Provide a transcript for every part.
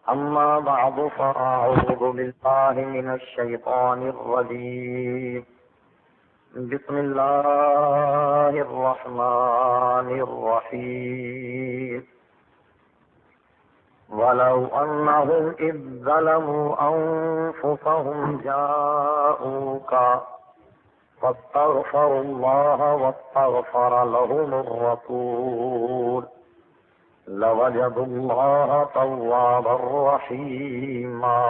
أما بعد فأعوذ بالله من الشيطان الرجيم. بسم الله الرحمن الرحيم. ولو أنهم إذ ظلموا أنفسهم جاءوك فاستغفروا الله واستغفر لهم الرسول لوجدوا الله توابا رحيما.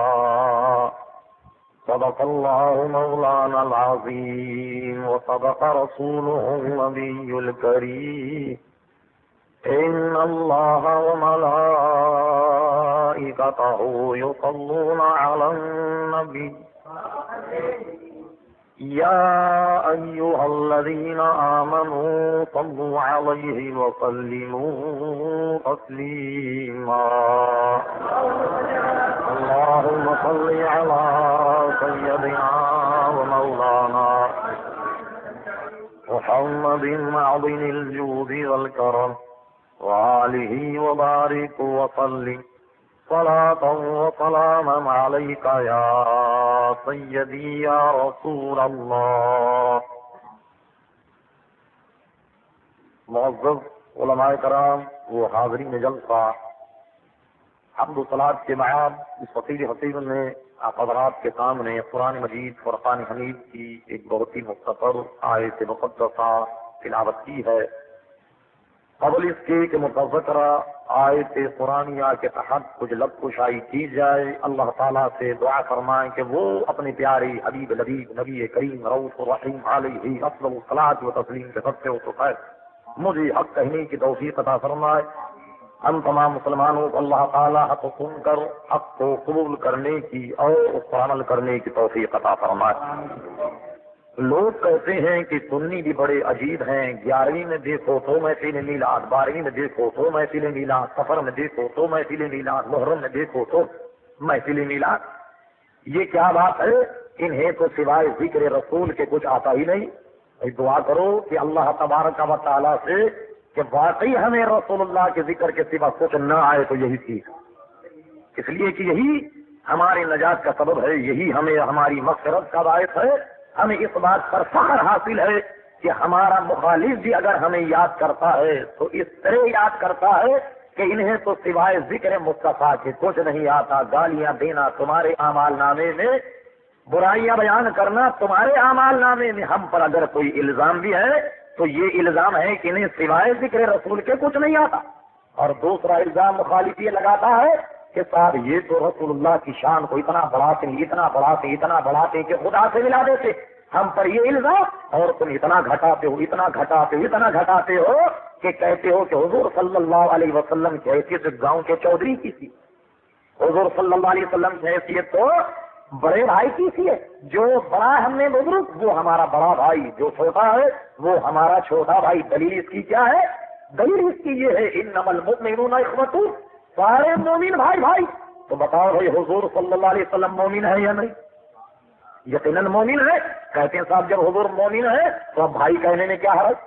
صدق الله مولانا العظيم وصدق رسوله النبي الكريم. إن الله وملائكته يصلون على النبي يا أيها الذين آمنوا صلوا عليه وسلموا تسليما. اللهم صل على سيدنا ومولانا محمد معظم الجود والكرم وآله وبارك وسلم صلاة وسلاما عليك يا سيدي يا رسول الله. معزز علماء کرام و حاضرین جلسہ، حمد و صلاۃ کے بعد اس وسیع حسین نے آپ حضرات کے سامنے قرآن مجید فرقان حمید کی ایک بہت ہی مختصر آیت مقدسہ تلاوت کی ہے. قبل اس کے کہ متذکرہ آیت قرآنیہ کے تحت کچھ لب کشائی کی جائے، اللہ تعالیٰ سے دعا فرمائیں کہ وہ اپنے پیارے حبیب لبیب نبی کریم رؤوف الرحیم علیہ افضل الصلاۃ و تسلیم کے سب سے مجھے حق کہنے کی توفیق عطا فرمائے. ہم تمام مسلمانوں کو اللہ تعالیٰ حق سن کر حق کو قبول کرنے کی اور اس پر عمل کرنے کی توفیق عطا فرمائے. لوگ کہتے ہیں کہ سنی بھی بڑے عجیب ہیں، 11ویں میں دیکھو تو محفل میلاد، 12ویں میں دیکھو تو محفل میلاد، سفر میں دیکھو تو محفل میلاد، محرم میں دیکھو تو محفل میلاد. یہ کیا بات ہے؟ انہیں تو سوائے ذکر رسول کے کچھ آتا ہی نہیں. دعا کرو کہ اللہ تبارک و تعالیٰ سے کہ واقعی ہمیں رسول اللہ کے ذکر کے سوا کچھ نہ آئے تو یہی سیکھ، اس لیے کہ یہی ہماری نجات کا سبب ہے، یہی ہمیں ہماری مغفرت کا باعث ہے. ہمیں اس بات پر فخر حاصل ہے کہ ہمارا مخالف بھی اگر ہمیں یاد کرتا ہے تو اس طرح یاد کرتا ہے کہ انہیں تو سوائے ذکر مصطفیٰ کے کچھ نہیں آتا. گالیاں دینا تمہارے اعمال نامے میں، برائیاں بیان کرنا تمہارے اعمال نامے میں. ہم پر اگر کوئی الزام بھی ہے تو یہ الزام ہے کہ انہیں سوائے ذکر رسول کے کچھ نہیں آتا. اور دوسرا الزام مخالف یہ لگاتا ہے کہ صاحب یہ تو رسول اللہ کی شان کو اتنا بڑھاتے کہ خدا سے ملا دیتے. ہم پر یہ الزام، اور تم اتنا گھٹاتے ہو کہ کہتے ہو کہ حضور صلی اللہ علیہ وسلم کی حیثیت گاؤں کے چودھری کی تھی، حضور صلی اللہ علیہ وسلم کی حیثیت تو بڑے بھائی کی سی ہے. جو بڑا ہم نے بزرگ وہ ہمارا بڑا بھائی، جو چھوٹا ہے وہ ہمارا چھوٹا بھائی. دلیل اس کی کیا ہے؟ دلیل اس کی یہ ہے انما المؤمنون اخوۃ، سارے مومن بھائی بھائی. تو بتاؤ بھائی حضور صلی اللہ علیہ وسلم مومن ہے یا نہیں؟ یقیناً مومن ہے. کہتے ہیں صاحب جب حضور مومن ہے تو اب بھائی کہنے میں کیا حرج؟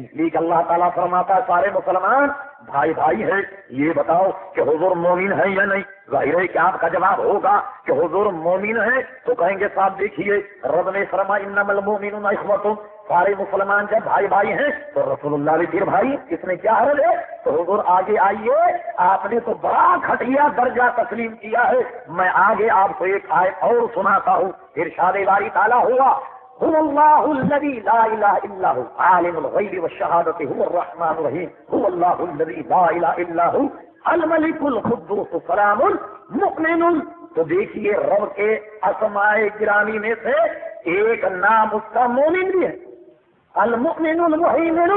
اس لیے کہ اللہ تعالیٰ فرماتا ہے سارے مسلمان بھائی بھائی ہے. یہ بتاؤ کہ حضور مومن ہے یا نہیں؟ ظاہر ہے کہ آپ کا جواب ہوگا کہ حضور مومن ہے. تو کہیں گے صاحب دیکھیے رب نے فرمایا انما المؤمنون اخوۃ، سارے مسلمان جب بھائی بھائی ہیں تو رسول اللہ بھی پھر بھائی، اس میں کیا حرج ہے؟ تو حضور آگے آئیے، آپ نے تو بڑا گھٹیا درجہ تسلیم کیا ہے. میں آگے آپ کو ایک آیت اور سناتا ہوں. ارشاد باری تعالیٰ ہوا هو الله الذي لا اله الا هو عالم الغيب والشهادة هو الرحمن الرحيم هو الله الذي لا اله الا هو الملك القدوس السلام المؤمن. تو دیکھیے رب کے اسماء گرامی میں سے ایک نام اس کا مومن بھی ہے، المؤمن المهيمن.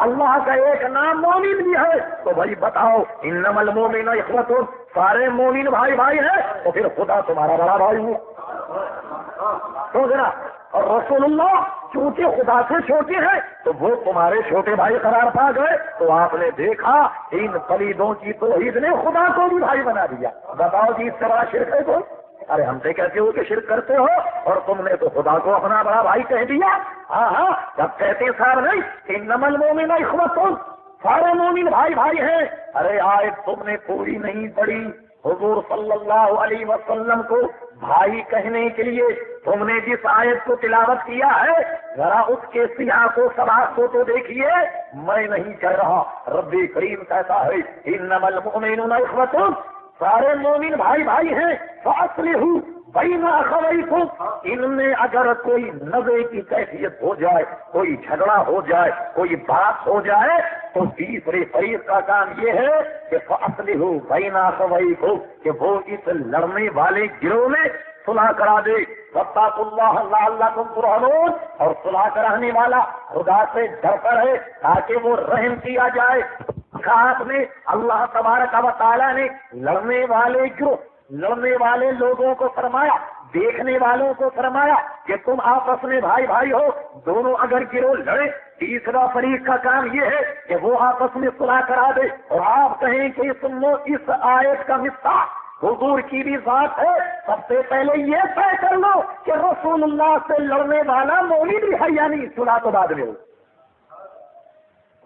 اللہ کا ایک نام مومن بھی ہے. تو بھائی بتاؤ انما المؤمنون اخوۃ، سارے مومن بھائی بھائی ہیں تو پھر خدا تمہارا بڑا بھائی ہے. تو ذرا اور رسول اللہ چونکہ خدا سے چھوٹے ہیں تو وہ تمہارے چھوٹے بھائی قرار پا گئے. تو آپ نے دیکھا ان پلیدوں کی توحید نے خدا کو بھی بھائی بنا دیا. بتاؤ جی اس طرح شرک ہے کوئی؟ ارے ہم سے کہتے ہو کہ شرک کرتے ہو اور تم نے تو خدا کو اپنا بڑا بھائی کہہ دیا. ہاں جب کہتے صاحب نہیں انما المؤمنون اخوۃ، سارے مومن بھائی بھائی ہیں. ارے آئے تم نے پوری نہیں پڑھی. حضور صلی اللہ علیہ وسلم کو بھائی کہنے کے لیے تم نے جس آیت کو تلاوت کیا ہے ذرا اس کے سیاق و سباق کو تو دیکھیے. میں نہیں کہہ رہا، رب کریم کہتا ہے انما المؤمنون اخوۃ، سارے مومن بھائی بھائی ہیں. فاصلحوا بین اخویکم، ان میں اگر کوئی نزے کی کیفیت ہو جائے، کوئی جھگڑا ہو جائے، کوئی بات ہو جائے تو تیسرے فریق کا کام یہ ہے کہ فاصلحوا بین اخویکم، کہ وہ اس لڑنے والے گروہ میں صلح کرا دے. واتقوا اللہ لعلکم ترحمون، اور صلح کرانے والا خدا سے ڈرتا رہے تاکہ وہ رحم کیا جائے. آپ نے اللہ تبارک و تعالیٰ نے لڑنے والے گروہ، لڑنے والے لوگوں کو فرمایا، دیکھنے والوں کو فرمایا کہ تم آپس میں بھائی بھائی ہو. دونوں اگر گروہ لڑے تیسرا فریق کا کام یہ ہے کہ وہ آپس میں صلح کرا دے. اور آپ کہیں کہ اس آیت کا مفتاح حضور کی بھی ذات ہے. سب سے پہلے یہ طے کر لو کہ رسول اللہ سے لڑنے والا مومن بھی ہے یا نہیں، صلح تو بعد میں ہو.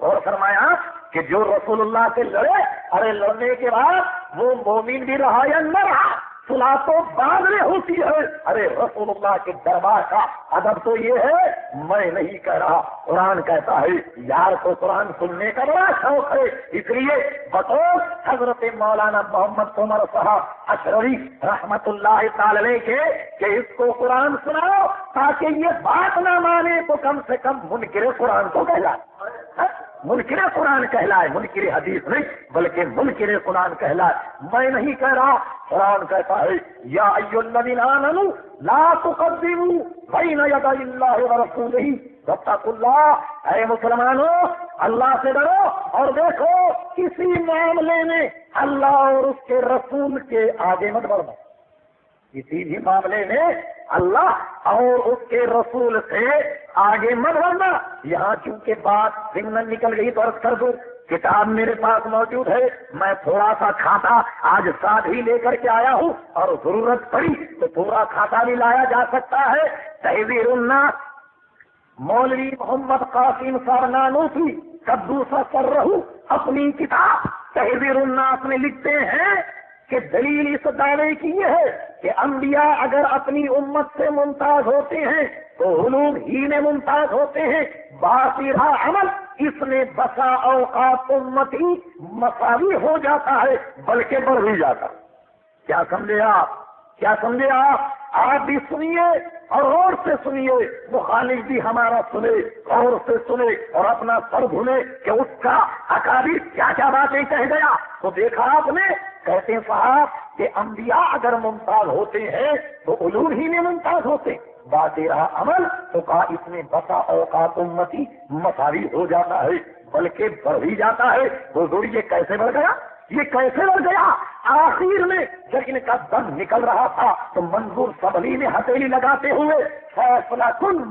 اور فرمایا کہ جو رسول اللہ سے لڑے، ارے لڑنے کے بعد وہ مومن بھی رہا یا نہ رہا، صلح تو بعد میں ہوتی ہے. ارے رسول اللہ کے دربار کا ادب تو یہ ہے، میں نہیں کہہ رہا، قرآن کہتا ہے. یار کو قرآن سننے کا بڑا شوق ہے، اس لیے بطور حضرت مولانا محمد عمر صاحب اشرری رحمت اللہ تعالی کے کہ اس کو قرآن سناؤ تاکہ یہ بات نہ مانے تو کم سے کم منکر قرآن کو کہلائے. منکر قرآن کہلائے، منکر حدیث نہیں بلکہ منکر قرآن کہلائے. میں نہیں کہہ رہا، قرآن کہتا ہے یا ایھا الذین آمنوا لا تقدموا بین یدی اللہ ورسولہ واتقوا اللہ. اے مسلمانوں، اللہ سے ڈرو اور دیکھو کسی معاملے میں اللہ اور اس کے رسول کے آگے مت بڑھو. کسی بھی معاملے میں اللہ اور اس کے رسول سے آگے مت بڑھنا. یہاں چونکہ بات ضمن نکل گئی تو عرض کر دوں، کتاب میرے پاس موجود ہے، میں تھوڑا سا کھاتا آج ساتھ ہی لے کر کے آیا ہوں، اور ضرورت پڑی تو پورا کھاتا بھی لایا جا سکتا ہے. تحذیر الناس مولوی محمد قاسم سارنانوسی قدوس سرہ اپنی کتاب تحذیر الناس میں لکھتے ہیں کہ دلیل اس دعوے کی یہ ہے کہ انبیاء اگر اپنی امت سے ممتاز ہوتے ہیں تو علوم ہی میں ممتاز ہوتے ہیں. باصرہ عمل اس میں بسا اوقات امتی مساوی ہو جاتا ہے بلکہ بڑھ بھی جاتا. کیا سمجھے آپ؟ کیا سمجھے آپ؟ آپ بھی سنیے اور غور سے سنیے، مخالف بھی ہمارا سنے، غور سے سنے اور اپنا سر دھنے کہ اس کا اکابر کیا کیا باتیں کہہ گیا. تو دیکھا آپ نے، کہتے ہیں صاحب کہ انبیاء اگر ممتاز ہوتے ہیں تو علوم ہی میں ممتاز ہوتے. بات رہا عمل تو کہا اس میں بسا اوقات امتی مساوی ہو جاتا ہے بلکہ بڑھ بھی جاتا ہے. حضور یہ کیسے بڑھ گیا؟ یہ کیسے بڑھ گیا؟ آخر میں جب ان کا دم نکل رہا تھا تو منظور سبلی نے ہتھیلی لگاتے ہوئے فیصلہ کن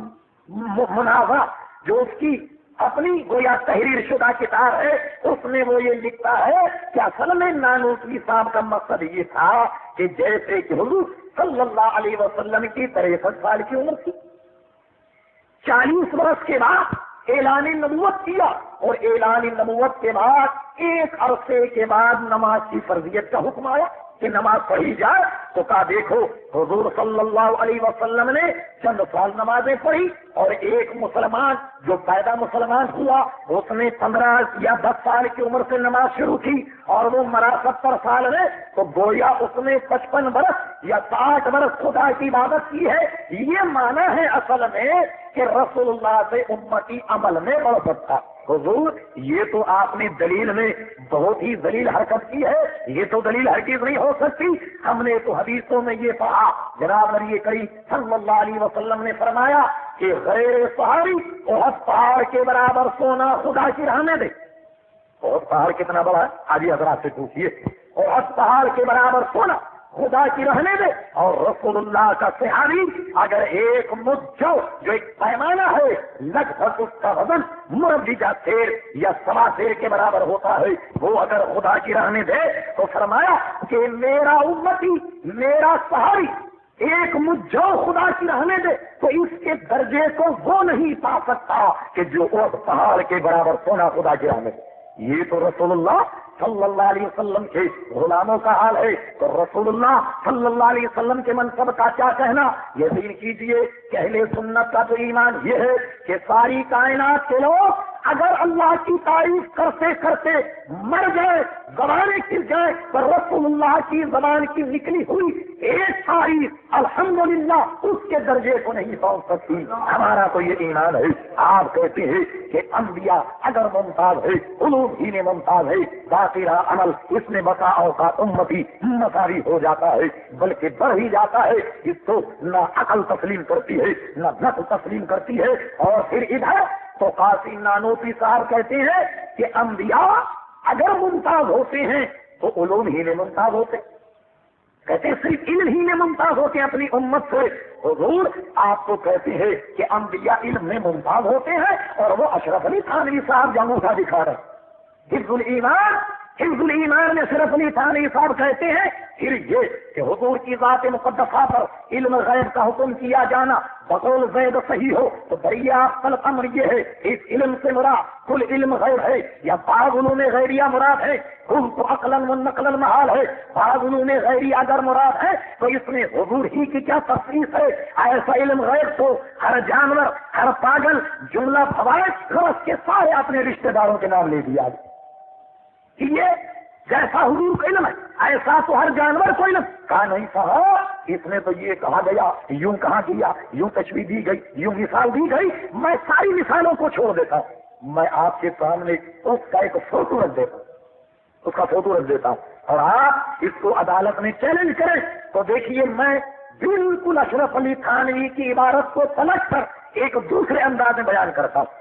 مناظرہ جو اس کی اپنی گویا تحریر شدہ کتاب ہے اس میں وہ یہ لکھتا ہے کہ اصل میں نانوتوی صاحب کا مقصد یہ تھا کہ جیسے کہ حضور صلی اللہ علیہ وسلم کی 63 سال کی عمر تھی، 40 برس کے بعد اعلان نبوت کیا، اور اعلان نبوت کے بعد ایک عرصے کے بعد نماز کی فرضیت کا حکم آیا کہ نماز پڑھی جائے. تو کہا دیکھو حضور صلی اللہ علیہ وسلم نے چند سال نمازیں پڑھی، اور ایک مسلمان جو پیدا مسلمان ہوا اس نے 15 یا 10 سال کی عمر سے نماز شروع کی، اور وہ مرا 70 سال میں، تو گویا اس نے 55 برس یا 60 برس خدا کی عبادت کی ہے. یہ معنی ہے اصل میں کہ رسول اللہ سے امتی عمل میں بڑھ سکتا. حضور یہ تو آپ نے دلیل میں بہت ہی ذلیل حرکت کی ہے، یہ تو دلیل ہرگز نہیں ہو سکتی. ہم نے تو حدیثوں میں یہ پڑھا، جناب نبی کریم صلی اللہ علیہ وسلم نے فرمایا کہ غیر صحابی احد پہاڑ کے برابر سونا خدا کی راہ میں دے. احد پہاڑ کتنا بڑا ہے؟ حاجی حضرات سے پوچھیے. احد پہاڑ کے برابر سونا خدا کی رہنے دے. اور رسول اللہ کا صحابی اگر ایک مجھ جو ایک پیمانہ ہے لگ بھگ اس کا وزن مربجہ شیر یا سوا شیر کے برابر ہوتا ہے، وہ اگر خدا کی رہنے دے تو فرمایا کہ میرا امتی میرا صحابی ایک مجھو خدا کی رہنے دے تو اس کے درجے کو وہ نہیں پا سکتا کہ جو اس پہاڑ کے برابر سونا خدا کی رہنے دے. یہ تو رسول اللہ صلی اللہ علیہ وسلم کے غلاموں کا حال ہے تو رسول اللہ صلی اللہ علیہ وسلم کے منصب کا کیا کہنا؟ یقین کیجئے کہ اہل سنت کا تو ایمان یہ ہے کہ ساری کائنات کے لوگ اگر اللہ کی تعریف کرتے کرتے مر گئے، زبانیں کھل جائیں، تو رسول اللہ کی زبان کی نکلی ہوئی ایک تعریف الحمدللہ اس کے درجے کو نہیں پہنچ سکتی۔ ہمارا تو یہ ایمان ہے۔ آپ کہتے ہیں کہ انبیاء اگر ممتاز ہے، علوم ہی میں ممتاز ہے، باقی رہا عمل، اس میں بقا اوقات امتی مساوی ہو جاتا ہے، بلکہ بڑھ ہی جاتا ہے۔ اس کو نہ عقل تسلیم کرتی ہے نہ نقل تسلیم کرتی ہے۔ اور پھر ادھر تو قاسم نانوتوی صاحب کہتے ہیں کہ انبیاء اگر ممتاز ہوتے ہیں تو علوم ہی میں ممتاز ہوتے، کہتے ہیں صرف علم ہی میں ممتاز ہوتے ہیں اپنی امت سے۔ حضور آپ کو کہتے ہیں کہ انبیاء علم میں ممتاز ہوتے ہیں اور وہ اشرف علی تھانوی صاحب جاموسا دکھا رہے۔ حفظ الایمان میں اشرف علی تھانوی صاحب کہتے ہیں پھر یہ کہ حضور کی ذات مقدسہ پر علم غیب کا حکم کیا جانا بقول زید صحیح ہو تو دریافت الامر یہ ہے، اس علم سے مراد کل علم غیب ہے یا بعض علوم غیبیہ مراد ہے؟ کل تو عقلاً و نقلاً محال ہے، بعض علوم غیبیہ اگر مراد ہے تو اس میں حضور ہی کی کیا تخصیص ہے؟ ایسا علم غیب تو ہر جانور، ہر پاگل، جملہ فوائد غرض کے سارے اپنے رشتہ داروں کے نام لے دیا یہ جیسا حضور کا علم ہے ایسا تو ہر جانور کو علم کہا نہیں صاحب، اس میں تو یہ کہا گیا، یوں کہا گیا، یوں تشبیہ دی گئی، یوں مثال دی گئی۔ میں ساری مثالوں کو چھوڑ دیتا ہوں، میں آپ کے سامنے اس کا ایک فوٹو رکھ دیتا ہوں، اس کا فوٹو رکھ دیتا ہوں اور آپ اس کو عدالت میں چیلنج کریں تو دیکھیے میں بالکل اشرف علی تھانوی کی عبارت کو پلٹ کر ایک دوسرے انداز میں بیان کرتا ہوں۔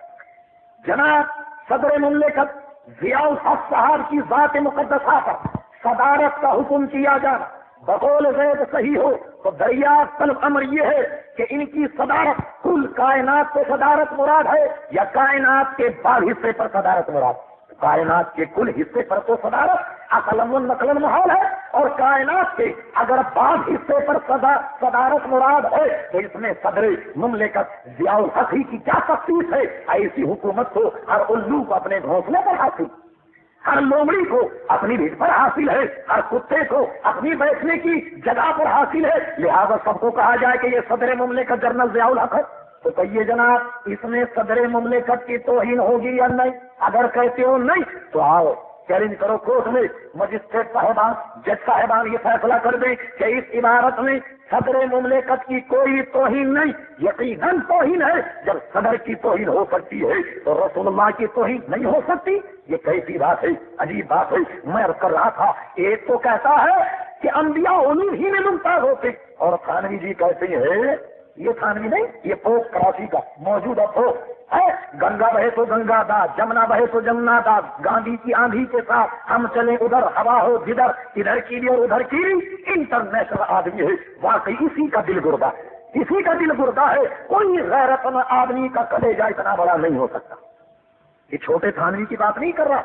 جناب صدر مملکت ضیاء الحق صاحب کی ذات مقدسہ پر صدارت کا حکم کیا جانا بقول زید صحیح ہو تو دریافت طلب امر یہ ہے کہ ان کی صدارت کل کائنات کو صدارت مراد ہے یا کائنات کے بعض حصے پر صدارت مراد؟ کائنات کے کل حصے پر تو صدارت عقلاً و نقلاً محال ہے، اور کائنات کے اگر بعض حصے پر صدارت مراد ہے تو اس میں صدر مملکت ضیاء الحق کی کیا تخصیص ہے؟ ایسی حکومت کو ہر الو کو اپنے گھونسلے پر حاصل، ہر لومڑی کو اپنی بھیڑ پر حاصل ہے، ہر کتے کو اپنی بیٹھنے کی جگہ پر حاصل ہے، لہذا سب کو کہا جائے کہ یہ صدر مملکت جنرل ضیاء الحق ہے۔ تو کہیے جناب اس میں صدر مملکت کی توہین ہوگی یا نہیں؟ اگر کہتے ہو نہیں تو آؤ چیلنج کرو کورٹ میں، مجسٹریٹ صاحبان، جج صاحبان یہ فیصلہ کر دیں کہ اس عبارت میں صدر مملکت کی کوئی توہین نہیں، یقیناً توہین ہے۔ جب صدر کی توہین ہو سکتی ہے تو رسول اللہ کی توہین نہیں ہو سکتی؟ یہ کیسی بات ہے، عجیب بات ہے۔ میں عرض کر رہا تھا ایک تو کہتا ہے کہ انبیاء علوم ہی میں ممتاز ہوتے، اور تھانوی جی کہتے ہیں، یہ تھانوی نہیں، یہ پوپ کراچی کا موجودہ پوپ ہے، گنگا بہے تو گنگا داس، جمنا بہے تو جمنا داس، گاندھی کی آندھی کے ساتھ ہم چلے ادھر، ہوا ہو جدھر، ادھر کی بھی اور ادھر کی بھی، انٹرنیشنل آدمی ہے۔ واقعی اسی کا دل گردہ، اسی کا دل گردہ ہے۔ کوئی غیرت مند آدمی کا کلیجہ اتنا بڑا نہیں ہو سکتا۔ یہ چھوٹے تھانوی کی بات نہیں کر رہا،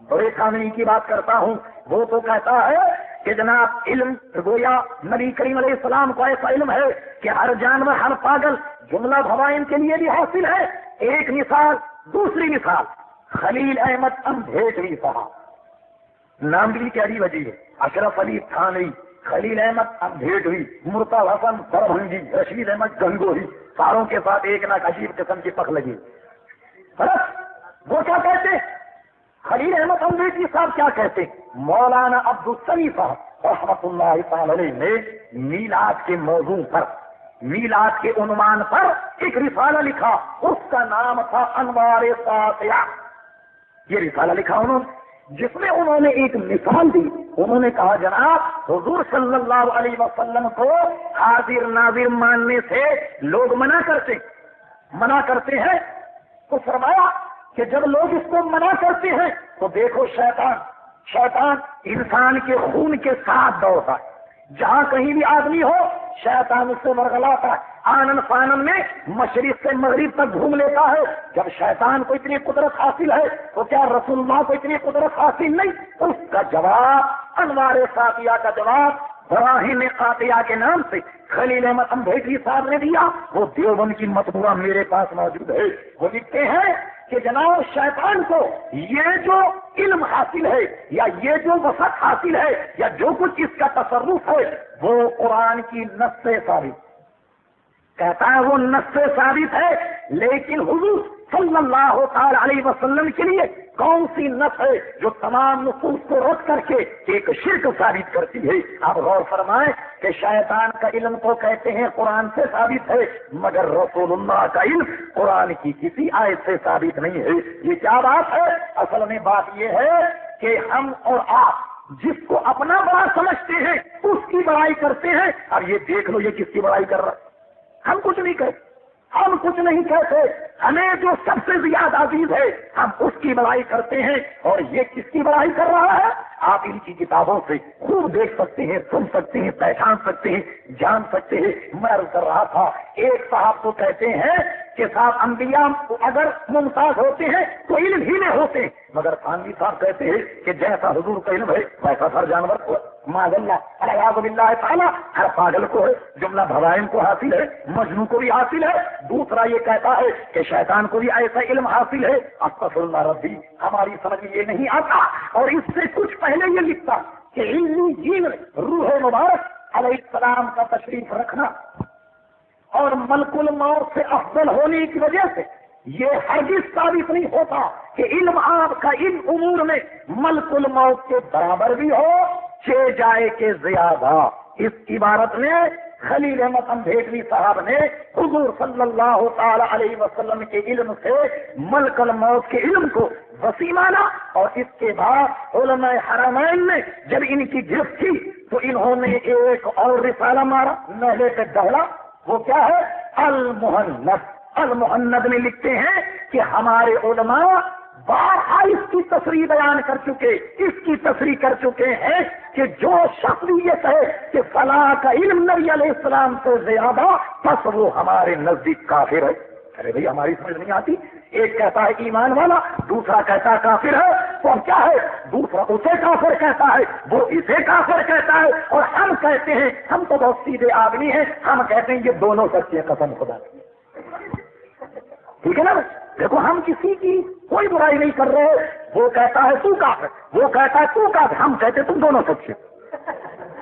بڑے تھانوی کی بات کرتا ہوں۔ وہ تو کہتا ہے کہ جناب علم گویا نبی کریم علیہ السلام کو ایسا علم ہے کہ ہر جانور، ہر پاگل، جملہ بھوائن کے لیے بھی حاصل ہے۔ ایک مثال، دوسری مثال خلیل احمد امبھیٹوی صاحب، نام بھی کیا وجہ ہے، اشرف علی تھانوی، خلیل احمد امبھیٹوی، مرتضی حسن دربھنگی، رشید احمد گنگوہی، ساروں کے ساتھ ایک نہ عجیب قسم کی پک لگی۔ وہ کیا کہتے؟ خلیل احمد امبھیٹوی صاحب کیا کہتے؟ مولانا عبدالسمیع صاحب رحمۃ اللہ تعالی علیہ نے میلاد کے موضوع پر، میلاد کے عنوان پر ایک رسالہ لکھا، اس کا نام تھا انوار ساطعہ۔ یہ رسالہ لکھا انہوں نے، جس میں انہوں نے ایک مثال دی۔ انہوں نے کہا جناب حضور صلی اللہ علیہ وسلم کو حاضر ناظر ماننے سے لوگ منع کرتے ہیں، تو فرمایا کہ جب لوگ اس کو منع کرتے ہیں تو دیکھو شیطان انسان کے خون کے ساتھ دوڑتا ہے، جہاں کہیں بھی آدمی ہو شیطان اس سے ورغلاتا ہے، آنن فانن میں مشرق سے مغرب تک گھوم لیتا ہے۔ جب شیطان کو اتنی قدرت حاصل ہے تو کیا رسول اللہ کو اتنی قدرت حاصل نہیں؟ اس کا جواب، انوار ساطعہ کا جواب براہین قاطعہ کے نام سے خلیل احمد امبھیٹوی صاحب نے دیا۔ وہ دیوبند کی مطبوعہ میرے پاس موجود ہے۔ وہ لکھتے ہیں کہ جناب شیطان کو یہ جو علم حاصل ہے یا یہ جو وسعت حاصل ہے یا جو کچھ اس کا تصرف ہے وہ قرآن کی نص سے ثابت کہتا ہے، وہ نص سے ثابت ہے، لیکن حضور صلی اللہ تعالی علیہ وسلم کے لیے کون سی نص ہے جو تمام نصوص کو رد کر کے ایک شرک ثابت کرتی ہے؟ آپ غور فرمائیں کہ شیطان کا علم تو کہتے ہیں قرآن سے ثابت ہے، مگر رسول اللہ کا علم قرآن کی کسی آیت سے ثابت نہیں ہے۔ یہ کیا بات ہے؟ اصل میں بات یہ ہے کہ ہم اور آپ جس کو اپنا بڑا سمجھتے ہیں اس کی بڑائی کرتے ہیں۔ اب یہ دیکھ لو یہ کس کی بڑائی کر رہا ہے؟ ہم کچھ نہیں کہتے، ہم کچھ نہیں کہتے، ہمیں جو سب سے زیادہ عزیز ہے ہم اس کی بڑائی کرتے ہیں، اور یہ کس کی بڑائی کر رہا ہے؟ آپ ان کی کتابوں سے خوب دیکھ سکتے ہیں، سن سکتے ہیں، پہچان سکتے ہیں، جان سکتے ہیں۔ میں عرض کر رہا تھا ایک صاحب تو کہتے ہیں کہ صاحب انبیاء اگر ممتاز ہوتے ہیں تو علم ہی میں ہوتے ہیں، مگر خانوی صاحب کہتے ہیں کہ جیسا حضور کا علم ہے ویسا ہر جانور کو معاذ اللہ الیاذ باللہ تعالی ہر پاگل کو ہے، جملہ بھوائن کو حاصل ہے، مجنوں کو بھی حاصل ہے۔ دوسرا یہ کہتا ہے کہ شیطان کو بھی ایسا علم حاصل ہے۔ استغفر اللہ ربی، ہماری سمجھ میں یہ نہیں آتا، اور اس سے کچھ پہلے یہ لکھتا کہ علمی جین روح مبارک علیہ السلام کا تشریف رکھنا اور ملک الموت سے افضل ہونے کی وجہ سے یہ ہرگز ثابت نہیں ہوتا کہ علم آپ کا ان امور میں ملک الموت کے برابر بھی ہو چھ جائے کے زیادہ۔ اس عبارت میں خلیل احمد امبیڈوی صاحب نے حضور صلی اللہ تعالی علیہ وسلم کے علم سے ملک الموت کے علم کو وسیع مانا، اور اس کے بعد علماء حرمین نے جب ان کی گرفت کی تو انہوں نے ایک اور رسالہ مارا نہلے پہ ڈہلا، وہ کیا ہے؟ المہند۔ المہند میں لکھتے ہیں کہ ہمارے علماء بارہا اس کی تصریح بیان کر چکے، اس کی تصریح کر چکے ہیں کہ جو شخص یہ کہے کہ فلاں کا علم نبی علیہ السلام سے زیادہ بس وہ ہمارے نزدیک کافر ہے۔ ارے بھائی ہماری سمجھ نہیں آتی، ایک کہتا ہے ایمان والا، دوسرا کہتا ہے کافر ہے، تو اب کیا ہے؟ دوسرا اسے کافر کہتا ہے، وہ اسے کافر کہتا ہے، اور ہم کہتے ہیں، ہم تو بہت سیدھے آدمی ہیں، ہم کہتے ہیں یہ دونوں سچے ہیں، قسم خدا کی۔ ٹھیک ہے نا؟ دیکھو ہم کسی کی کوئی برائی نہیں کر رہے، وہ کہتا ہے تو کافر، وہ کہتا ہے تو کافر، ہم کہتے تم دونوں سچے،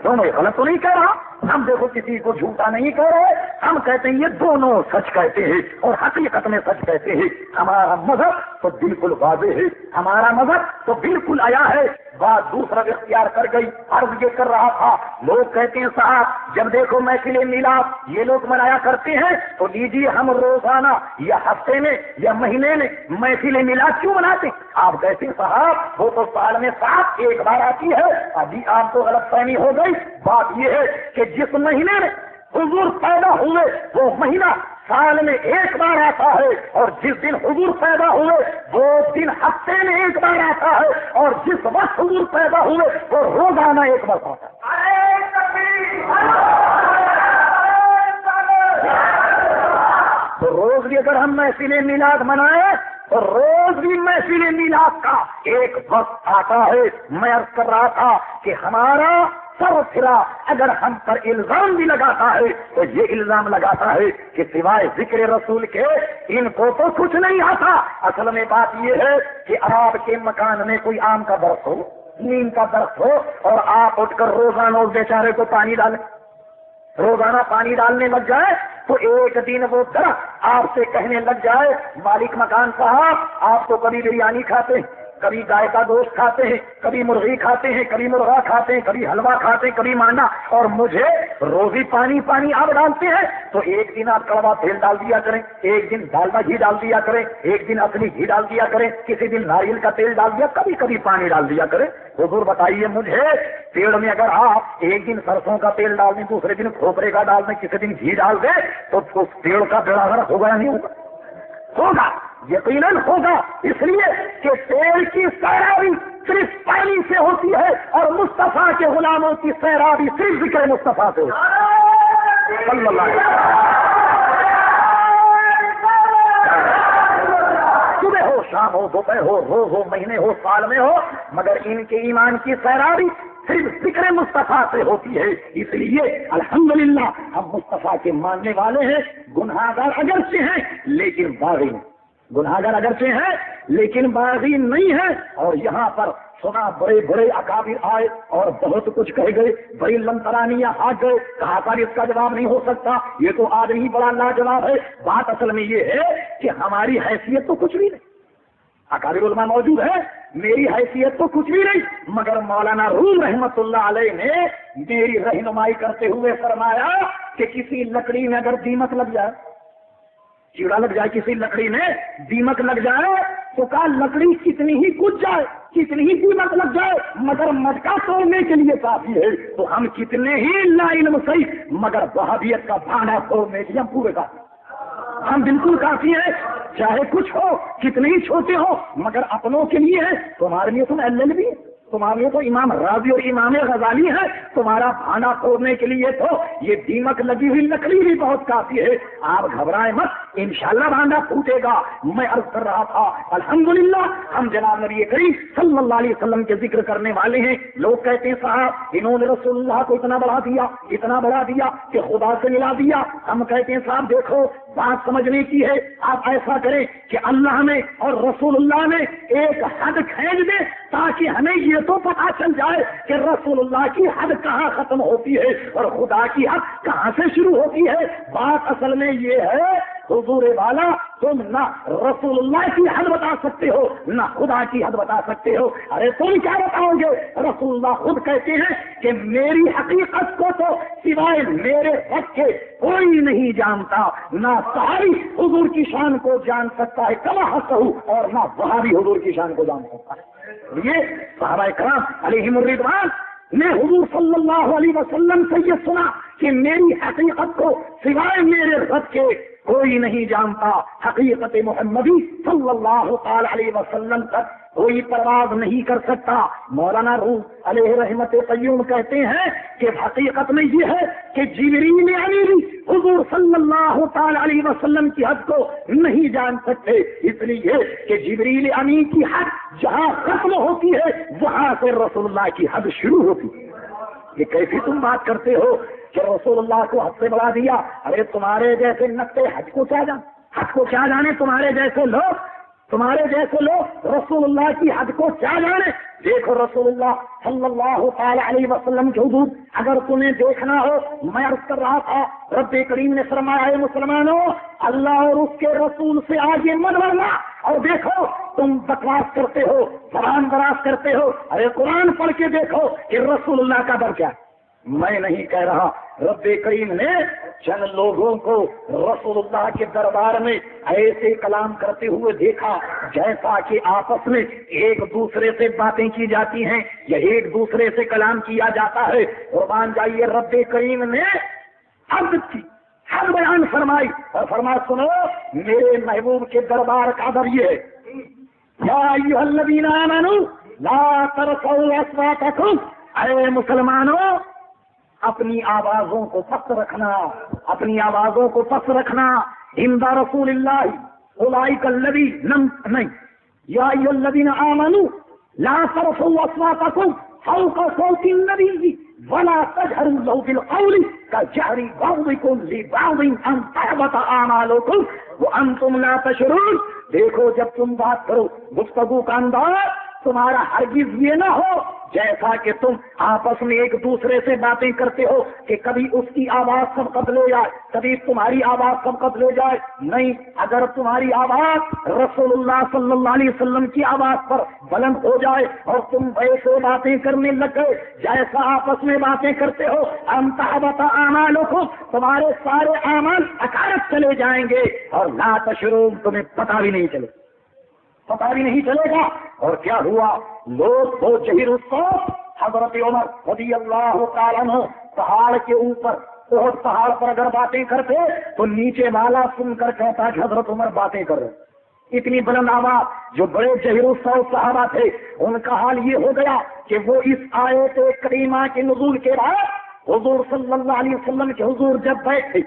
دونوں غلط تو نہیں کہہ رہا، ہم دیکھو کسی کو جھوٹا نہیں کہہ رہے، ہم کہتے ہیں یہ دونوں سچ کہتے ہیں اور حقیقت میں سچ کہتے ہیں۔ ہمارا مذہب تو بالکل واضح ہے، ہمارا مذہب تو بالکل آیا ہے۔ بات دوسرا اختیار کر گئی، عرض یہ کر رہا تھا، لوگ کہتے ہیں صاحب جب دیکھو محفل میلاد یہ لوگ منایا کرتے ہیں تو لیجیے ہم روزانہ یا ہفتے میں یا مہینے میں محفل میلاد کیوں مناتے ہیں؟ آپ کہتے ہیں صاحب وہ تو سال میں صاحب ایک بار آتی ہے۔ ابھی آپ کو غلط فہمی ہو گئی، بات یہ ہے کہ جس مہینے میں حضور پیدا ہوئے وہ مہینہ سال میں ایک بار آتا ہے، اور جس دن حضور پیدا ہوئے وہ دن ہفتے میں ایک بار آتا ہے، اور جس وقت حضور پیدا ہوئے وہ روزانہ ایک بار آتا ہے۔ تو روز بھی اگر ہم محفل میلاد منائیں تو روز بھی محفل میلاد کا ایک وقت آتا ہے۔ میں عرض کر رہا تھا کہ ہمارا سر پھرا اگر ہم پر الزام بھی لگاتا ہے تو یہ الزام لگاتا ہے کہ سوائے ذکر رسول کے ان کو تو کچھ نہیں آتا۔ اصل میں بات یہ ہے کہ آپ کے مکان میں کوئی آم کا درخت ہو، نیم کا درخت ہو، اور آپ اٹھ کر روزانہ اس بیچارے کو پانی ڈالیں، روزانہ پانی ڈالنے لگ جائے تو ایک دن وہ درخت آپ سے کہنے لگ جائے مالک مکان صاحب آپ تو کبھی بریانی کھاتے ہیں، کبھی گائے کا گوشت کھاتے ہیں، کبھی مرغی کھاتے ہیں، کبھی مرغا کھاتے ہیں، کبھی حلوہ کھاتے ہیں، کبھی مانڈا، اور مجھے روزی پانی پانی آپ ڈالتے ہیں، تو ایک دن آپ کڑوا تیل ڈال دیا کریں، ایک دن ڈالڈا گھی ڈال دیا کریں، ایک دن اصلی گھی ڈال دیا کریں، کسی دن ناریل کا تیل ڈال دیا، کبھی کبھی پانی ڈال دیا کریں۔ حضور بتائیے مجھے پیڑ میں اگر آپ ایک دن سرسوں کا تیل ڈال دیں، دوسرے دن کھوپرے کا ڈال دیں، کسی دن گھی ڈال دیں، تو اس پیڑ کا بیڑا غرق ہوگا یا نہیں ہوگا؟ ہوگا، یقیناً ہوگا، اس لیے کہ تیل کی سیرابی صرف پانی سے ہوتی ہے اور مصطفیٰ کے غلاموں کی سیرابی صرف ذکر مصطفیٰ سے ہوتی ہے صلی اللہ علیہ وسلم۔ صبح ہو، شام ہو، دوپہر ہو، روز ہو، مہینے ہو، سال میں ہو، مگر ان کے ایمان کی سیرابی صرف ذکر مصطفیٰ سے ہوتی ہے۔ اس لیے الحمدللہ ہم مصطفیٰ کے ماننے والے ہیں، گناہگار اگرچہ ہیں لیکن باغی ہیں، گناہگار اگرچہ ہیں لیکن باغی نہیں ہے. اور یہاں پر سنا بڑے بڑے اکابر آئے اور بہت کچھ کہہ گئے, بڑی لمترانیاں ہاتھ گئے, کہا پر اس کا جواب نہیں ہو سکتا, یہ تو آدمی بڑا لاجواب ہے. بات اصل میں یہ ہے کہ ہماری حیثیت تو کچھ بھی نہیں. اکابر علماء موجود ہے, میری حیثیت تو کچھ بھی نہیں, مگر مولانا روم رحمت اللہ علیہ نے میری رہنمائی کرتے ہوئے فرمایا کہ کسی لکڑی میں اگر دیمک لگ جائے, کیڑا لگ جائے, کسی لکڑی میں دیمک لگ جائے تو کہا لکڑی کتنی ہی کچھ جائے, کتنی ہی دیمک لگ جائے, مگر مٹکا توڑنے کے لیے کافی ہے. تو ہم کتنے ہی لا علم صحیح, مگر وہابیت کا بھانڈا توڑنے کے لیے ہم پورے کافی, ہم بالکل کافی ہے. چاہے کچھ ہو, کتنے ہی چھوٹے ہو, مگر اپنوں کے لیے ہے. تمہارے لیے تم ایل بھی, تمہارے لیے تو امام راضی اور امام غزالی ہے, تمہارا بھانا توڑنے کے لیے تو یہ دیمک لگی ہوئی لکڑی بھی بہت کافی ہے. آپ گھبرائیں مت, انشاءاللہ بھانا ٹوٹے گا. میں عرض کر رہا تھا الحمدللہ ہم جناب نبی کریم صلی اللہ علیہ وسلم کے ذکر کرنے والے ہیں. لوگ کہتے ہیں صاحب انہوں نے رسول اللہ کو اتنا بڑھا دیا, اتنا بڑھا دیا کہ خدا سے ملا دیا. ہم کہتے ہیں صاحب دیکھو بات سمجھنے کی ہے, آپ ایسا کریں کہ اللہ نے اور رسول اللہ نے ایک حد کھینچ دے تاکہ ہمیں یہ تو پتا چل جائے کہ رسول اللہ کی حد کہاں ختم ہوتی ہے اور خدا کی حد کہاں سے شروع ہوتی ہے. بات اصل میں یہ ہے حضور والا, تم نہ رسول اللہ کی حد بتا سکتے ہو نہ خدا کی حد بتا سکتے ہو. ارے تم کیا بتاؤ گے؟ رسول اللہ خود کہتے ہیں کہ میری حقیقت کو تو سوائے میرے حق کے کوئی نہیں جانتا, نہ صحابی حضور کی شان کو جان سکتا ہے کما حق اور نہ وہابی حضور کی شان کو جان سکتا ہے. یہ صحابہ کرام علیہم الرضوان نے حضور صلی اللہ علیہ وسلم سے یہ سنا کہ میری حقیقت کو سوائے میرے رب کے کوئی نہیں جانتا. حقیقت محمدی صلی اللہ تعالی علیہ وسلم تک کوئی پرواز نہیں کر سکتا. مولانا روم علیہ رحمت قیوم کہتے ہیں کہ حقیقت میں یہ ہے کہ جبریل امین حضور صلی اللہ تعالی علیہ وسلم کی حد کو نہیں جان سکتے, اس لیے کہ جبریل امین کی حد جہاں ختم ہوتی ہے وہاں سے رسول اللہ کی حد شروع ہوتی ہے. یہ کیسی تم بات کرتے ہو کہ رسول اللہ کو حد سے بڑھا دیا؟ ارے تمہارے جیسے نقطے حد کو کیا جانے, حد کو کیا جانے, تمہارے جیسے لوگ رسول اللہ کی حد کو کیا جانے. دیکھو رسول اللہ صلی اللہ تعالی علیہ وسلم کے حضور اگر تمہیں دیکھنا ہو, میں عرض کر رہا تھا رب کریم نے فرمایا ہے مسلمانوں اللہ اور اس کے رسول سے آگے مت بڑھنا. اور دیکھو تم بکواس کرتے ہو, زبان دراز کرتے ہو, ارے قرآن پڑھ کے دیکھو کہ رسول اللہ کا در کیا. میں نہیں کہہ رہا, رب کریم نے چند لوگوں کو رسول اللہ کے دربار میں ایسے کلام کرتے ہوئے دیکھا جیسا کہ آپس میں ایک دوسرے سے باتیں کی جاتی ہیں یا ایک دوسرے سے کلام کیا جاتا ہے. قربان جائیے رب کریم نے حد کی حد بیان فرمائی اور فرما سنو میرے محبوب کے دربار کا ادب یہ ہے یا ایھا الذین آمنوا لا ترفعوا اصواتکم, اے مسلمانوں اپنی آوازوں کو پست رکھنا, اپنی آوازوں کو پست رکھنا. عند رسول اللہ اولئک الذین نہیں یا ایھا الذین آمنوا لا ترفعوا اصواتکم فوق صوت النبی ولا تجهروا له بالقول كجهر بعضكم لبعض ان تحبط اعمالكم وانتم لا تشعرون. دیکھو جب تم بات کرو گفتگو کا انداز تمہارا ہرگز یہ نہ ہو جیسا کہ تم آپس میں ایک دوسرے سے باتیں کرتے ہو کہ کبھی اس کی آواز سبقت لے جائے کبھی تمہاری آواز سبقت لے جائے. نہیں, اگر تمہاری آواز رسول اللہ صلی اللہ علیہ وسلم کی آواز پر بلند ہو جائے اور تم ویسے باتیں کرنے لگ گئے جیسا آپس میں باتیں کرتے ہو انتحبط اعمالکم, تمہارے سارے اعمال اکارت چلے جائیں گے اور لا تشعرون, تمہیں پتہ بھی نہیں چلے گا. اور کیا ہوا, لوگ دو جہیر الصوت حضرت عمر رضی اللہ تعالیٰ عنہ پہاڑ کے اوپر احد پہاڑ پر اگر باتیں کرتے تو نیچے والا سن کر کہتا کہ حضرت عمر باتیں کر رہے. اتنی بلند آواز جو بڑے جہیر الصوت صحابہ تھے ان کا حال یہ ہو گیا کہ وہ اس آیت کریمہ کے نزول کے بعد حضور صلی اللہ علیہ وسلم کے حضور جب بیٹھے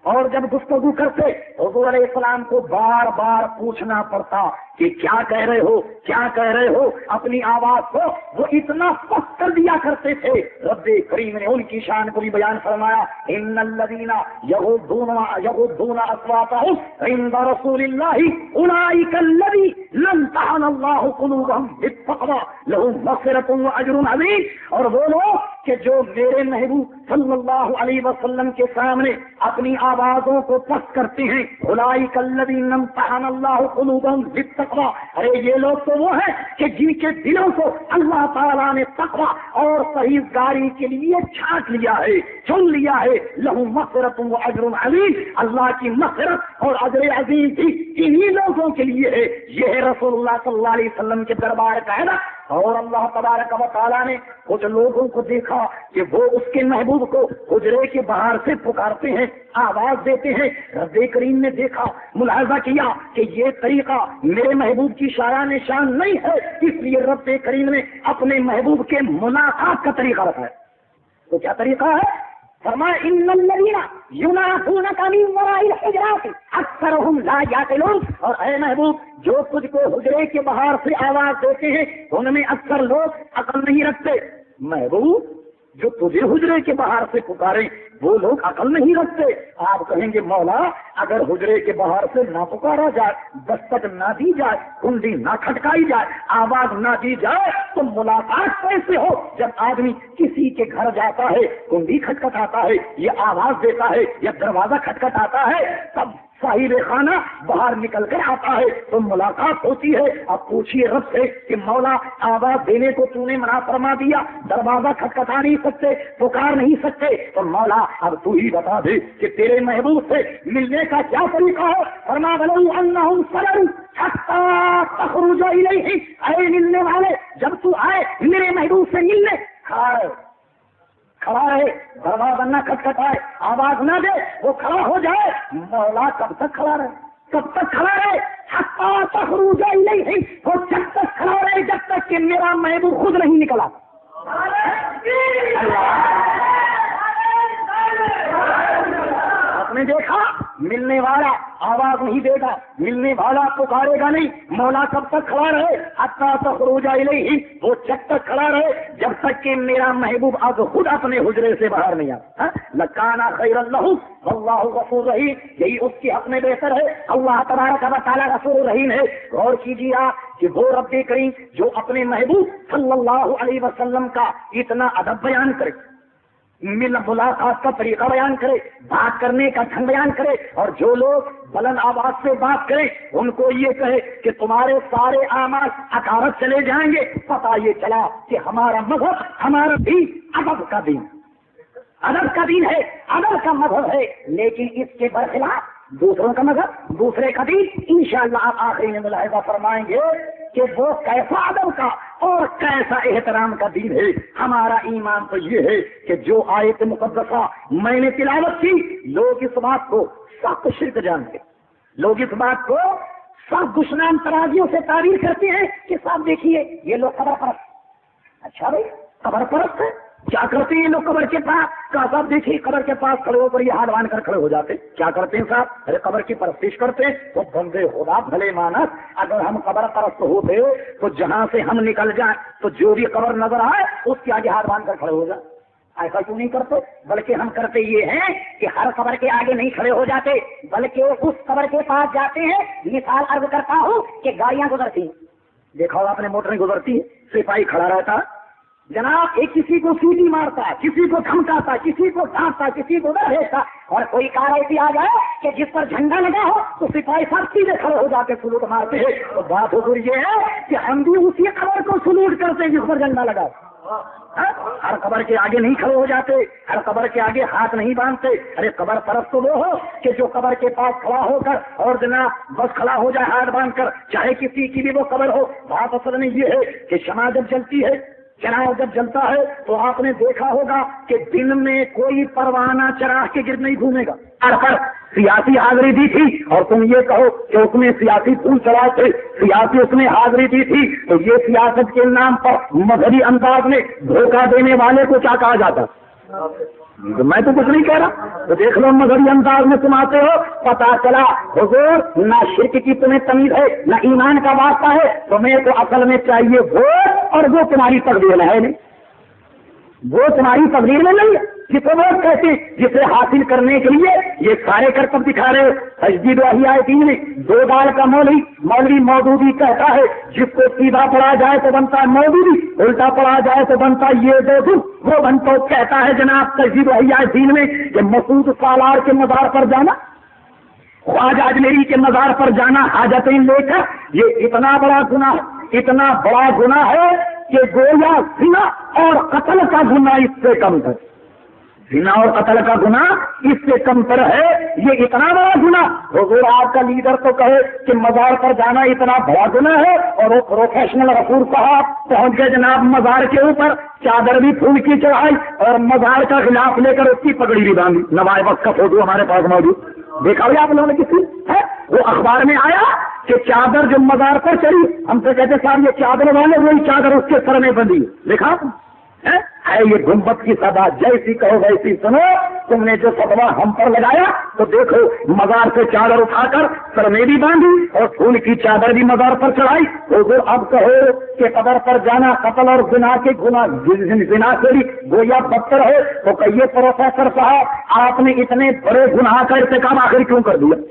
اور جب گفتگو کرتے حضور علیہ السلام کو بار بار پوچھنا پڑتا کہ کیا کہہ رہے ہو، کیا کہہ رہے ہو، اپنی آواز کو وہ اتنا پست کر دیا کرتے تھے۔ رب کریم نے ان کی شان کو بھی بیان فرمایا، ان الذین یغضون اصواتهم عند رسول اللہ اولئک الذین امتحن اللہ قلوبهم بالتقوی لهم مغفرۃ واجر عظیم۔ اور وہ لوگ کہ جو میرے محبوب صلی اللہ علیہ وسلم کے سامنے اپنی آوازوں کو پست کرتے ہیں، اولئک الذین امتحن اللہ قلوبهم بالتقوی، ارے یہ لوگ تو وہ ہیں کہ جن کے دلوں کو اللہ تعالیٰ نے تقوی اور پرہیزگاری کے لیے چھانٹ لیا ہے، چن لیا ہے۔ لہم مغفرۃ واجر عظیم، اللہ کی مغفرت اور اجر عظیم بھی انہی لوگوں کے لیے ہے۔ یہ ہے رسول اللہ صلی اللہ علیہ وسلم کے دربار کا ہے۔ اور اللہ تبارک و تعالیٰ نے کچھ لوگوں کو دیکھا کہ وہ اس کے محبوب کو حجرے کے باہر سے پکارتے ہیں، آواز دیتے ہیں۔ رب کریم نے دیکھا، ملاحظہ کیا کہ یہ طریقہ میرے محبوب کی شایان شان نہیں ہے، اس لیے رب کریم نے اپنے محبوب کے ملاقات کا طریقہ رکھا ہے۔ تو کیا طریقہ ہے؟ فرمایا ان الذین ینادونک من وراء الحجرات اکثرهم لا یعقلون، اور اے محبوب جو تجھ کو حجرے کے باہر سے آواز دیتے ہیں ان میں اکثر لوگ عقل نہیں رکھتے۔ محبوب جو تجھے حجرے کے باہر سے پکارے وہ لوگ عقل نہیں رکھتے۔ آپ کہیں گے مولا اگر حجرے کے باہر سے نہ پکارا جائے، دستک نہ دی جائے، کنڈی نہ کھٹکائی جائے، آواز نہ دی جائے تو ملاقات کیسے ہو؟ جب آدمی کسی کے گھر جاتا ہے، کنڈی کھٹکھٹاتا ہے، یہ آواز دیتا ہے یا دروازہ کھٹکھٹاتا ہے، تب صاحب خانہ باہر نکل کر آتا ہے تو ملاقات ہوتی ہے۔ اب پوچھیے رب سے کہ مولا آواز دینے کو تو نے منع فرما دیا، دروازہ کھٹکھٹا نہیں سکتے، پکار نہیں سکتے، تو مولا اب تو ہی بتا دے کہ تیرے محبوب سے ملنے کا کیا طریقہ ہے؟ فرما ولو انہم صبروا حتی تخرج الیہ، اے ملنے والے جب تو آئے میرے محبوب سے ملنے، کھڑا ہے، دروازہ نہ کھٹکھٹائے، آواز نہ دے، وہ کھڑا ہو جائے، مولا کب تک کھڑا رہے؟ کب تک کھڑا رہے؟ حتی تخرج الیہ، وہ جب تک کھڑا رہے جب تک کہ میرا محبوب خود نہیں نکلا۔ آپ نے دیکھا ملنے والا آواز نہیں دے گا، ملنے والا پکارے گا نہیں، مولا کب تک کھڑا رہے؟ حتی تخرج الیہ، وہ جب تک کھڑا رہے جب تک کہ میرا محبوب اب خود اپنے حجرے سے باہر نہیں آتا۔ لکان خیر لہ واللہ غفور رحیم، یہی اس کے حق میں بہتر ہے، اللہ تبارک و تعالیٰ غفور رحیم ہے۔ غور کیجیے آپ کہ وہ رب کریم جو اپنے محبوب صلی اللہ علیہ وسلم کا اتنا ادب بیان کرے، ملاقات کا طریقہ بیان کرے، بات کرنے کا ڈھنگ بیان کرے، اور جو لوگ بلند آواز سے بات کریں ان کو یہ کہے کہ تمہارے سارے اعمال اکارت چلے جائیں گے، پتہ یہ چلا کہ ہمارا مذہب، ہمارا دین ادب کا دین، ادب کا دین ہے، ادب کا مذہب ہے۔ لیکن اس کے برخلاف دوسروں کا مذہب، دوسرے کا دین، انشاءاللہ آپ آخری میں ملاحظہ فرمائیں گے کہ وہ کیسا ادب کا اور کیسا احترام کا دین ہے۔ ہمارا ایمان تو یہ ہے کہ جو آیت مقدسہ میں نے تلاوت کی، لوگ اس بات کو سخت شرک جانتے، لوگ اس بات کو سخت دشنام ترازیوں سے تعبیر کرتے ہیں کہ صاحب دیکھیے یہ لوگ قبر پرست۔ اچھا بھائی قبر پرست ہے، کیا کرتے ہیں یہ لوگ قبر کے پاس؟ کہا صاحب دیکھیے قبر کے پاس کھڑے ہو کر یہ ہاتھ باندھ کر کھڑے ہو جاتے، کیا کرتے ہیں صاحب؟ ارے قبر کی پرستش کرتے ہیں۔ تو بندے خدا بھلے مانس، اگر ہم قبر پرست ہوتے تو جہاں سے ہم نکل جائیں تو جو بھی قبر نظر آئے اس کے آگے ہاتھ باندھ کر کھڑے ہو جائیں۔ ایسا کیوں نہیں کرتے؟ بلکہ ہم کرتے یہ ہیں کہ ہر قبر کے آگے نہیں کھڑے ہو جاتے، بلکہ اس قبر کے پاس جاتے ہیں۔ مثال عرض کرتا ہوں کہ گاڑیاں گزرتی ہیں، دیکھا ہوگا آپ نے موٹریں گزرتی ہیں، سپاہی کھڑا رہتا جناب، ایک کسی کو سیٹی مارتا، کسی کو دھمکاتا، کسی کو ڈانٹتا، کسی کو ڈر بھیجتا، اور کوئی کار ایسی آ جائے کہ جس پر جھنڈا لگا ہو تو سپاہی صاحب سیدھے کھڑے ہو جاتے سلوٹ مارتے ہیں۔ تو بات حضور یہ ہے کہ ہم بھی اسی قبر کو سلوٹ کرتے ہیں جس پر جھنڈا لگا۔ ہر قبر کے آگے نہیں کھڑے ہو جاتے، ہر قبر کے آگے ہاتھ نہیں باندھتے۔ ارے قبر پرست تو وہ ہو کہ جو قبر کے پاس کھڑا ہو کر اور جناب بس کھڑا ہو جائے ہاتھ باندھ کر، چاہے کسی کی بھی وہ قبر ہو۔ بات اصل میں یہ ہے کہ شمع جب جلتی ہے، چراغ جب جلتا ہے تو آپ نے دیکھا ہوگا کہ دن میں کوئی پروانہ چراغ کے گرد نہیں گھومے گا۔ ہر پر سیاسی حاضری دی تھی اور تم یہ کہو کہ اس میں سیاسی پھول چڑھائے تھے، سیاسی اس میں حاضری دی تھی، تو یہ سیاست کے نام پر مذہبی انداز میں دھوکہ دینے والے کو کیا کہا جاتا؟ تو میں تو کچھ نہیں کہہ رہا. تو دیکھ لو مذہبی انداز میں تم آتے ہو, پتا چلا حضور نہ شرک کی تمہیں تمیز ہے نہ ایمان کا واسطہ ہے, تمہیں تو اصل میں چاہیے ووٹ, اور وہ تمہاری تقدیر میں ہے نہیں, وہ تمہاری تقدیر میں نہیں ہے. جسے ووٹ کہتے ہیں, جسے حاصل کرنے کے لیے یہ سارے کرتب دکھا رہے ہو. تجدید احیاء دین میں دو گال کا مولوی مودودی کہتا ہے جس کو سیدھا پڑھا جائے تو بنتا ہے مودودی, الٹا پڑھا جائے تو بنتا یہ دو. وہ بنتا کہتا ہے جناب تجدید احیاء دین میں کہ مسعود سالار کے مزار پر جانا, خواجہ اجمیری کے مزار پر جانا حاجتیں لے کر, یہ اتنا بڑا گناہ ہے کہ گویا زنا اور قتل کا گناہ اس سے کم ہے. زنا اور قتل کا گناہ اس سے کم تر ہے, یہ اتنا بڑا گناہ. حضور آپ کا لیڈر تو کہے کہ مزار پر جانا اتنا بڑا گناہ ہے, اور وہ پروفیشنل غفور صاحب پہنچ گئے جناب مزار کے اوپر, چادر بھی پھول کی چڑھائی اور مزار کا غلاف لے کر اس کی پگڑی بھی باندھی. نوائے وقت کا فوٹو ہمارے پاس موجود, دیکھا ہوگا آپ لوگوں نے کسی ہے, وہ اخبار میں آیا کہ چادر جو مزار پر چڑھی, ہم سے کہتے صاحب یہ چادر والے, وہی چادر اس کے سر میں بندھی, دیکھا ہے یہ گنبد کی سزا, جیسی کہو ویسی سنو. تم نے جو فتوا ہم پر لگایا تو دیکھو مزار سے چادر اٹھا کر سر میں بھی باندھی اور پھول کی چادر بھی مزار پر چڑھائی. تو اب کہو کہ قبر پر جانا قتل اور زنا کے زنا سے بھی گویا بدتر ہے, تو کہیے پروفیسر صاحب آپ نے اتنے بڑے گناہ کا ارتکاب آخر کیوں کر دیا؟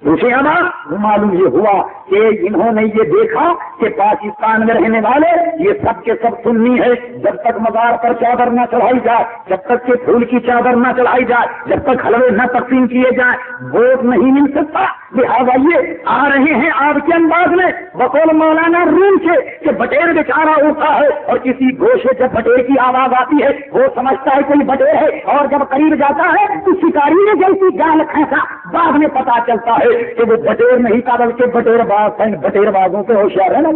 پوچھے نا, معلوم یہ ہوا کہ انہوں نے یہ دیکھا کہ پاکستان میں رہنے والے یہ سب کے سب سنی ہے. جب تک مزار پر چادر نہ چڑھائی جائے, جب تک کہ پھول کی چادر نہ چڑھائی جائے, جب تک حلوے نہ تقسیم کیے جائیں, ووٹ نہیں مل سکتا. لہٰذا یہ آ رہے ہیں آپ کے انداز میں بقول مولانا روم سے کہ بٹیر بیچارہ ہوتا ہے, اور کسی گوشے جب بٹیر کی آواز آتی ہے وہ سمجھتا ہے کوئی بٹیر ہے, اور جب قریب جاتا ہے تو شکاری نے جیسی گال کھینچا, بعد میں پتا چلتا ہے کہ وہ بٹیر نہیں تھا بلکہ بٹیر باز ہیں. بٹیر بازوں پہ ہوشیار ہے نا,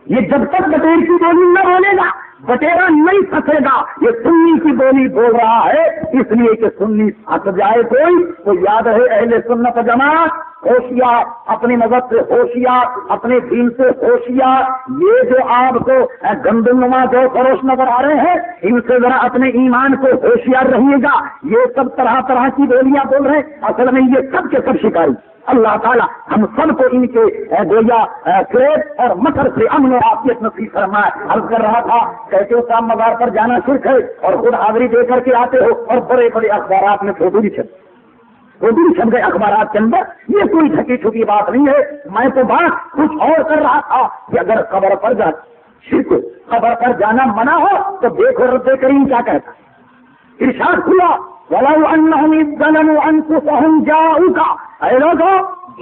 یہ جب تک بٹیر کی بولی نہ بولے گا بٹیرا نہیں پھنسے گا. یہ سنی کی بولی بول رہا ہے, اس لیے کہ سنی پھنس جائے کوئی تو یاد رہے اہل سنت جماعت ہوشیار, اپنے مذہب سے ہوشیار, اپنے دین سے ہوشیار. یہ جو آپ کو گندم نما جو فروش نظر آ رہے ہیں, ان سے ذرا اپنے ایمان کو ہوشیار رہیے گا. یہ سب طرح طرح کی بولیاں بول رہے ہیں, اصل میں یہ سب کے سب شکاری. اللہ تعالیٰ ہم سب کو ان کے گویا کریب اور مکر سے امن و عافیت نصیب فرمائے. عرض کر رہا تھا کہتے ہو صاحب مزار پر جانا شرک ہے, اور خود حاضری دے کر کے آتے ہو, اور بڑے بڑے اخبارات میں فوٹو بھی چھپ گئے اخبارات کے اندر. یہ کوئی ڈھکی چھپی بات نہیں ہے. میں تو بات کچھ اور کر رہا تھا کہ اگر قبر پر شرک قبر پر جانا منع ہو تو دیکھو رب کریم کیا کہتا. ارشاد ہوا وَلَوْ أَنَّهُمْ إِذْ ظَلَمُوا أَنفُسَهُمْ جَاءُوكَ, اے لوگو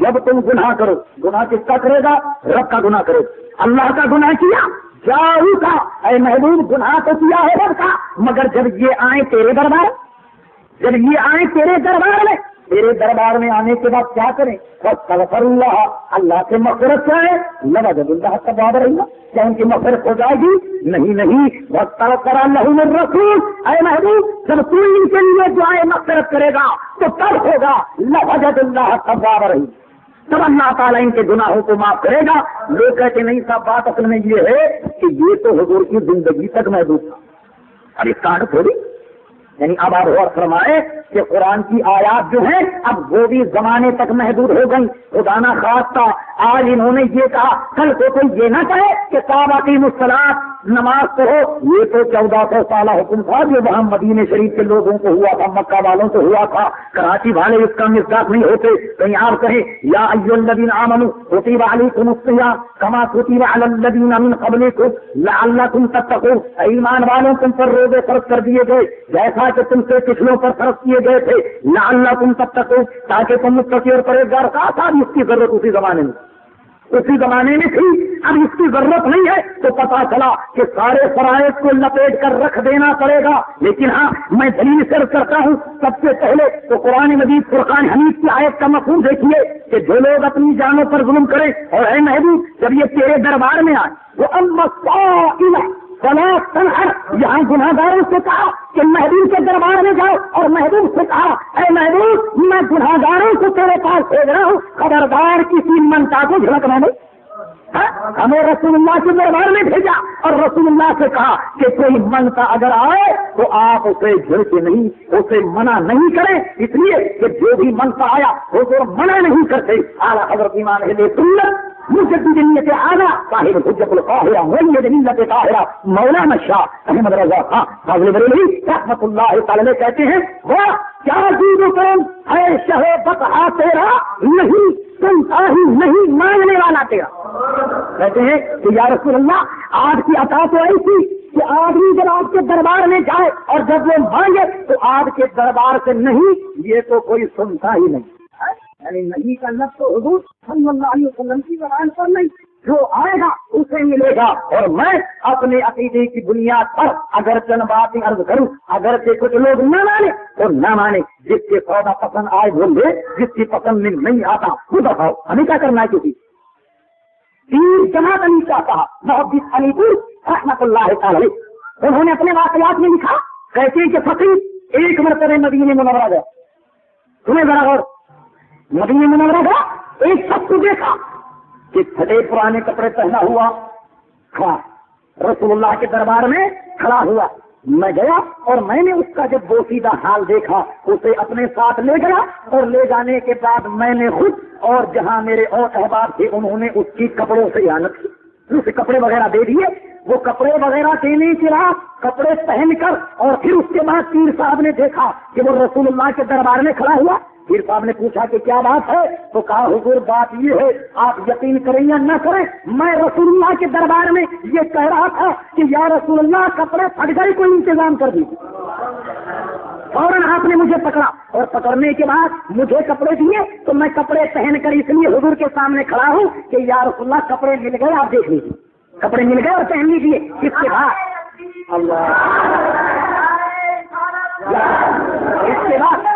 جب تم گناہ کرو, گناہ کس کا کرے گا؟ رب کا گناہ کرے, اللہ کا گناہ کیا, جاؤکا اے محبوب گناہ تو کیا ہے رب کا, مگر جب یہ آئیں تیرے دربار, جب یہ آئیں تیرے دربار میں, تیرے دربار میں آنے کے بعد کیا کریں؟ فَاسْتَغْفِرُ اللَّهَ, اللہ سے مغفرت چاہے, لَوَجَدُوا اللَّهَ تَوَّابًا رَحِيمًا, کیا ان کی مغفرت ہو جائے گی؟ نہیں. وَاسْتَغْفَرَ لَهُمُ الرَّسُولُ, اے محبوب جب تو ان کے لیے دعائے مغفرت کرے گا تو تب ہوگا لَوَجَدُوا اللَّهَ تَوَّابًا رَحِيمًا, تب اللہ تعالیٰ ان کے گناہوں کو معاف کرے گا. لوگ کہتے نہیں صاحب بات اصل میں یہ ہے کہ یہ تو حضور کی زندگی تک محدود تھا, اب اس کا تھوڑی, یعنی اب آپ غور فرمائے کہ قرآن کی آیات جو ہیں اب وہ بھی زمانے تک محدود ہو گئی. خدا نہ خواستہ آج انہوں نے یہ کہا, کل کو کوئی یہ نہ کہے کہ صاحب اقیموا الصلاۃ, نماز پڑھو. یہ تو 1400 سالہ حکم تھا جو وہاں مدینے شریف کے لوگوں کو ہوا تھا, مکہ والوں کو ہوا تھا. کراچی والے اس کا مصداق نہیں ہوتے. کہیں آپ کہیں یا ایھا الذین آمنوا کتب علیکم الصیام کما کتب علی الذین من قبلکم لعلکم تتقون, ایمان والوں تم پر روزے فرض کر دیے گئے جیسا کہ تم سے پچھلوں پر فرض کیے گئے تھے, لعلکم تتقون, تاکہ تم متقی اور پرہیزگار. تھا اس کی ضرورت اسی زمانے میں تھی, اب اس کی ضرورت نہیں ہے. تو پتا چلا کہ سارے فرائض کو لپیٹ کر رکھ دینا پڑے گا. لیکن ہاں میں دلیل سر کرتا ہوں, سب سے پہلے تو قرآن مجید فرقان حمید کی آیت کا مفہوم دیکھیے کہ جو لوگ اپنی جانوں پر ظلم کریں, اور اے محبوب جب یہ تیرے دربار میں آئے وہ اما فلا تنہر, یہاں گناہ گاروں سے کہا کہ محبوب کے دربار میں جاؤ, اور محبوب سے کہا اے محبوب میں گناہ گاروں کو تیرے پاس بھیج رہا ہوں, خبردار کسی منتا کو جھڑکنا نہیں. ہمیں رسول اللہ کے دربار میں بھیجا اور رسول اللہ سے کہا کہ کوئی منگتا اگر آئے تو آپ اسے جھڑکے نہیں، اسے منع نہیں کریں، اس لیے کہ جو بھی منگتا آیا وہ منع نہیں کرتے۔ اعلیٰ حضرت امام اہل سنت مجدد ملت اعلیٰ صاحب حجت القاہرہ مولد ملت طاہرہ مولانا شاہ احمد رضا خان فاضل بریلوی رحمۃ اللہ تعالی کہتے ہیں وہ کیا ہے شہ بطحا تیرا نہیں سنتا ہی نہیں مانگنے والا تیرا۔ کہتے ہیں کہ یا رسول اللہ آج کی عطا تو ایسی کہ آدمی جب آپ کے دربار میں جائے اور جب وہ مانگے تو آپ کے دربار سے نہیں، یہ تو کوئی سنتا ہی نہیں، یعنی نہیں کا لفظ تو حضور صلی اللہ علیہ وسلم کی زبان پر نہیں، جو آئے گا اسے ملے گا۔ اور میں اپنے عقیدے کی بنیاد پر اگر چند باتیں عرض کروں، اگر کہ کچھ لوگ نہ مانے تو نہ مانے، جس کے سودا پسند آئے وہ لے، جس کی پسند میں نہیں آتا وہ بتاؤ، ہمیں کیا کرنا ہے؟ کسی پیر جماعت علی شاہ صاحب محدث علی پور رحمۃ اللہ تعالی انہوں نے اپنے واقعات میں لکھا، کہتے ہیں کہ فقیر ایک مرتبہ مدینے منورہ گیا، تمہیں ذرا غور، مدینے منورہ گیا، ایک شخص کو دیکھا کہ پھٹے پرانے کپڑے پہنا ہوا کھڑا رسول اللہ کے دربار میں کھڑا ہوا۔ میں گیا اور میں نے اس کا جب بوسیدہ حال دیکھا اسے اپنے ساتھ لے گیا، اور لے جانے کے بعد میں نے خود اور جہاں میرے اور احباب تھے انہوں نے اس کی کپڑوں سے اعانت کی، اسے کپڑے وغیرہ دے دیے۔ وہ کپڑے وغیرہ دینے کے بعد کپڑے پہن کر اور پھر اس کے بعد پیر صاحب نے دیکھا کہ وہ رسول اللہ کے دربار میں کھڑا ہوا۔ پیر صاحب نے پوچھا کہ کیا بات ہے؟ تو کہا حضور بات یہ ہے، آپ یقین کریں یا نہ کریں، میں رسول اللہ کے دربار میں یہ کہہ رہا تھا کہ یا رسول اللہ کپڑے پھٹ گئے، کوئی انتظام کر دیجیے۔ فوراً آپ نے مجھے پکڑا اور پکڑنے کے بعد مجھے کپڑے دیے، تو میں کپڑے پہن کر اس لیے حضور کے سامنے کھڑا ہوں کہ یا رسول اللہ کپڑے مل گئے، آپ دیکھ لیجیے، کپڑے مل گئے اور پہن لیجیے۔ اس کے بعد اللہ اس کے بعد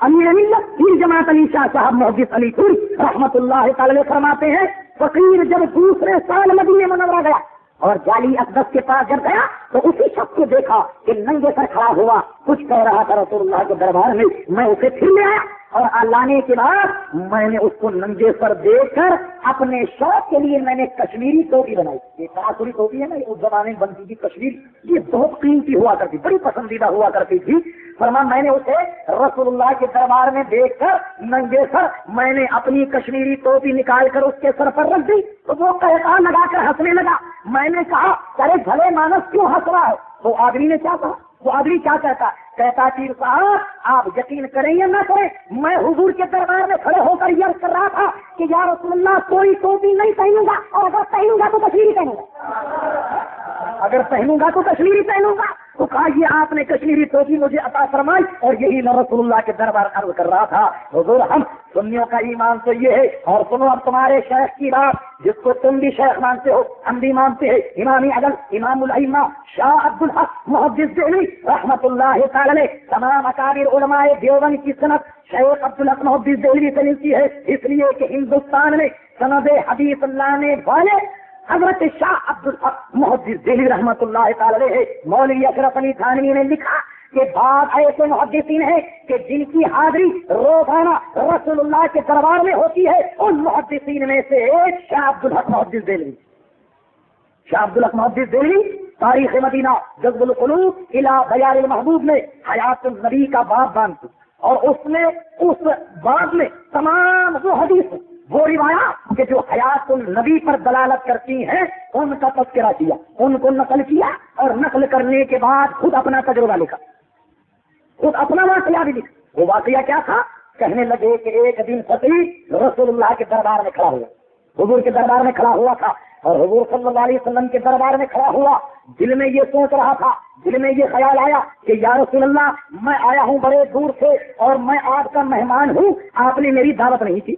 امیر ملت پیر جماعت علی شاہ صاحب محدث علی پور رحمۃ اللہ تعالی فرماتے ہیں فقیر جب دوسرے سال مدینے منورہ گیا اور جعلی اقدس کے پاس جب گیا تو اسی شخص کو دیکھا کہ ننگے سر کھڑا ہوا، کچھ کہہ رہا تھا رسول اللہ کے دربار میں۔ میں اسے پھر لے آیا اور لانے کے بعد میں نے اس کو ننگے سر دیکھ کر اپنے شوق کے لیے میں نے کشمیری ٹوپی بنائی۔ یہ تاثری ٹوپی ہے نا، اس زمانے میں بنتی تھی کشمیری، یہ بہت قیمتی ہوا کرتی، بڑی پسندیدہ ہوا کرتی تھی۔ فرما میں نے اسے رسول اللہ کے دربار میں دیکھ کر ننگے سر میں نے اپنی کشمیری ٹوپی نکال کر اس کے سر پر رکھ دی، تو وہ کہتا لگا کر ہنسنے لگا۔ میں نے کہا ارے بھلے مانس کیوں ہنس رہا ہے؟ تو آدمی نے کیا کہا؟ وہ آدمی کیا کہتا پیر صاحب آپ یقین کریں یا نہ کریں، میں حضور کے دربار میں کھڑے ہو کر یہ عرض کر رہا تھا کہ یا رسول اللہ کوئی ٹوپی نہیں پہنوں گا، اور اگر پہنوں گا تو کشمیری پہنوں گا، اگر پہنوں گا تو کشمیری پہنوں گا۔ تو کہا یہ آپ نے کشمیری ٹوپی مجھے عطا فرمائی، اور یہی میں رسول اللہ کے دربار عرض کر رہا تھا۔ حضور ہم سنیوں کا ایمان تو یہ ہے، اور سنو اب تمہارے شیخ کی بات جس کو تم بھی شیخ مانتے ہو، ہم بھی مانتے ہیں، امام عدل امام الائمہ شاہ عبدالحق محدث دہلوی رحمۃ اللہ تعالی تمام اکابر علماء دیوبند کی سند شیخ عبدالحق محدث دہلوی سے ملتی ہے، اس لیے کہ ہندوستان میں سند حدیث لانے والے حضرت شاہ عبدالحق محدث دہلوی رحمۃ اللہ تعالی ہے۔ مولوی اشرف علی تھانوی نے لکھا کہ بعض ایسے محدثین ہیں کہ جن کی حاضری روزانہ رسول اللہ کے دربار میں ہوتی ہے، ان محدثین میں سے ایک شاہ عبدالحق محدث دہلوی۔ شاہ عبدالحق محدث دہلوی تاریخ مدینہ جذب القلوب الی بیان المحبوب میں حیات النبی کا باب باندھتے، اور اس میں اس باب میں تمام وہ حدیث وہ روایات کہ جو حیات النبی پر دلالت کرتی ہیں ان کا تذکرہ کیا، ان کو نقل کیا، اور نقل کرنے کے بعد خود اپنا تجربہ لکھا، خود اپنا واقعہ بھی لکھا۔ وہ واقعہ کیا تھا؟ کہنے لگے کہ ایک دن فقیر رسول اللہ کے دربار میں کھڑا ہوا، حضور کے دربار میں کھڑا ہوا تھا، اور حضور صلی اللہ علیہ وسلم کے دربار میں کھڑا ہوا، دل میں یہ سوچ رہا تھا، دل میں یہ خیال آیا کہ یا رسول اللہ میں آیا ہوں بڑے دور سے اور میں آپ کا مہمان ہوں، آپ نے میری دعوت نہیں کی،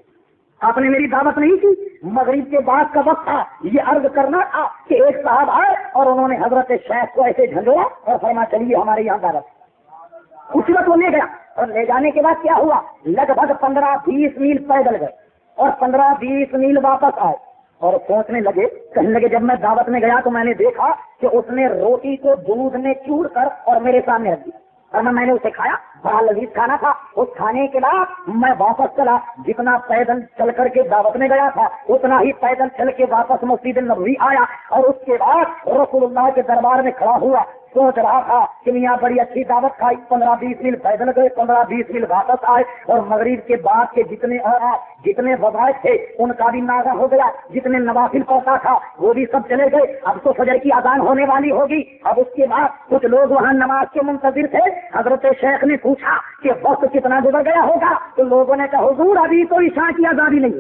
آپ نے میری دعوت نہیں کی۔ مغرب کے بعد کا وقت تھا، یہ عرض کرنا تھا کہ ایک صاحب آئے اور انہوں نے حضرت شیخ کو ایسے جھنجوڑا اور فرما چلیے ہمارے یہاں دعوت۔ اسی وقت وہ لے گیا، اور لے جانے کے بعد کیا ہوا، لگ بھگ 15-20 میل پیدل گئے اور 15-20 میل واپس آئے، اور سوچنے لگے، کہنے لگے جب میں دعوت میں گیا تو میں نے دیکھا کہ اس نے روٹی کو دودھ میں چور کر اور میرے سامنے رکھ دیا، اور میں نے اسے کھایا، بڑا لذیذ کھانا تھا. اس کھانے کے بعد میں واپس چلا. جتنا پیدل چل کر کے دعوت میں گیا تھا اتنا ہی پیدل چل کے واپس مسجد نبوی آیا, اور اس کے بعد رسول اللہ کے دربار میں کھڑا ہوا. سوچ رہا تھا کہ میاں بڑی اچھی دعوت کھائی, 15-20 میل پیدل گئے, 15-20 میل واپس آئے, اور مغرب کے بعد کے جتنے وظائف تھے ان کا بھی ناغہ ہو گیا, جتنے نوافل پڑھتا تھا وہ بھی سب چلے گئے. اب تو فجر کی اذان ہونے والی ہوگی. اب اس کے بعد کچھ لوگ وہاں نماز کے منتظر تھے. حضرت شیخ نے پوچھا کہ وقت کتنا گزر گیا ہوگا, تو لوگوں نے کہا حضور ابھی تو عشاء کی اذان نہیں,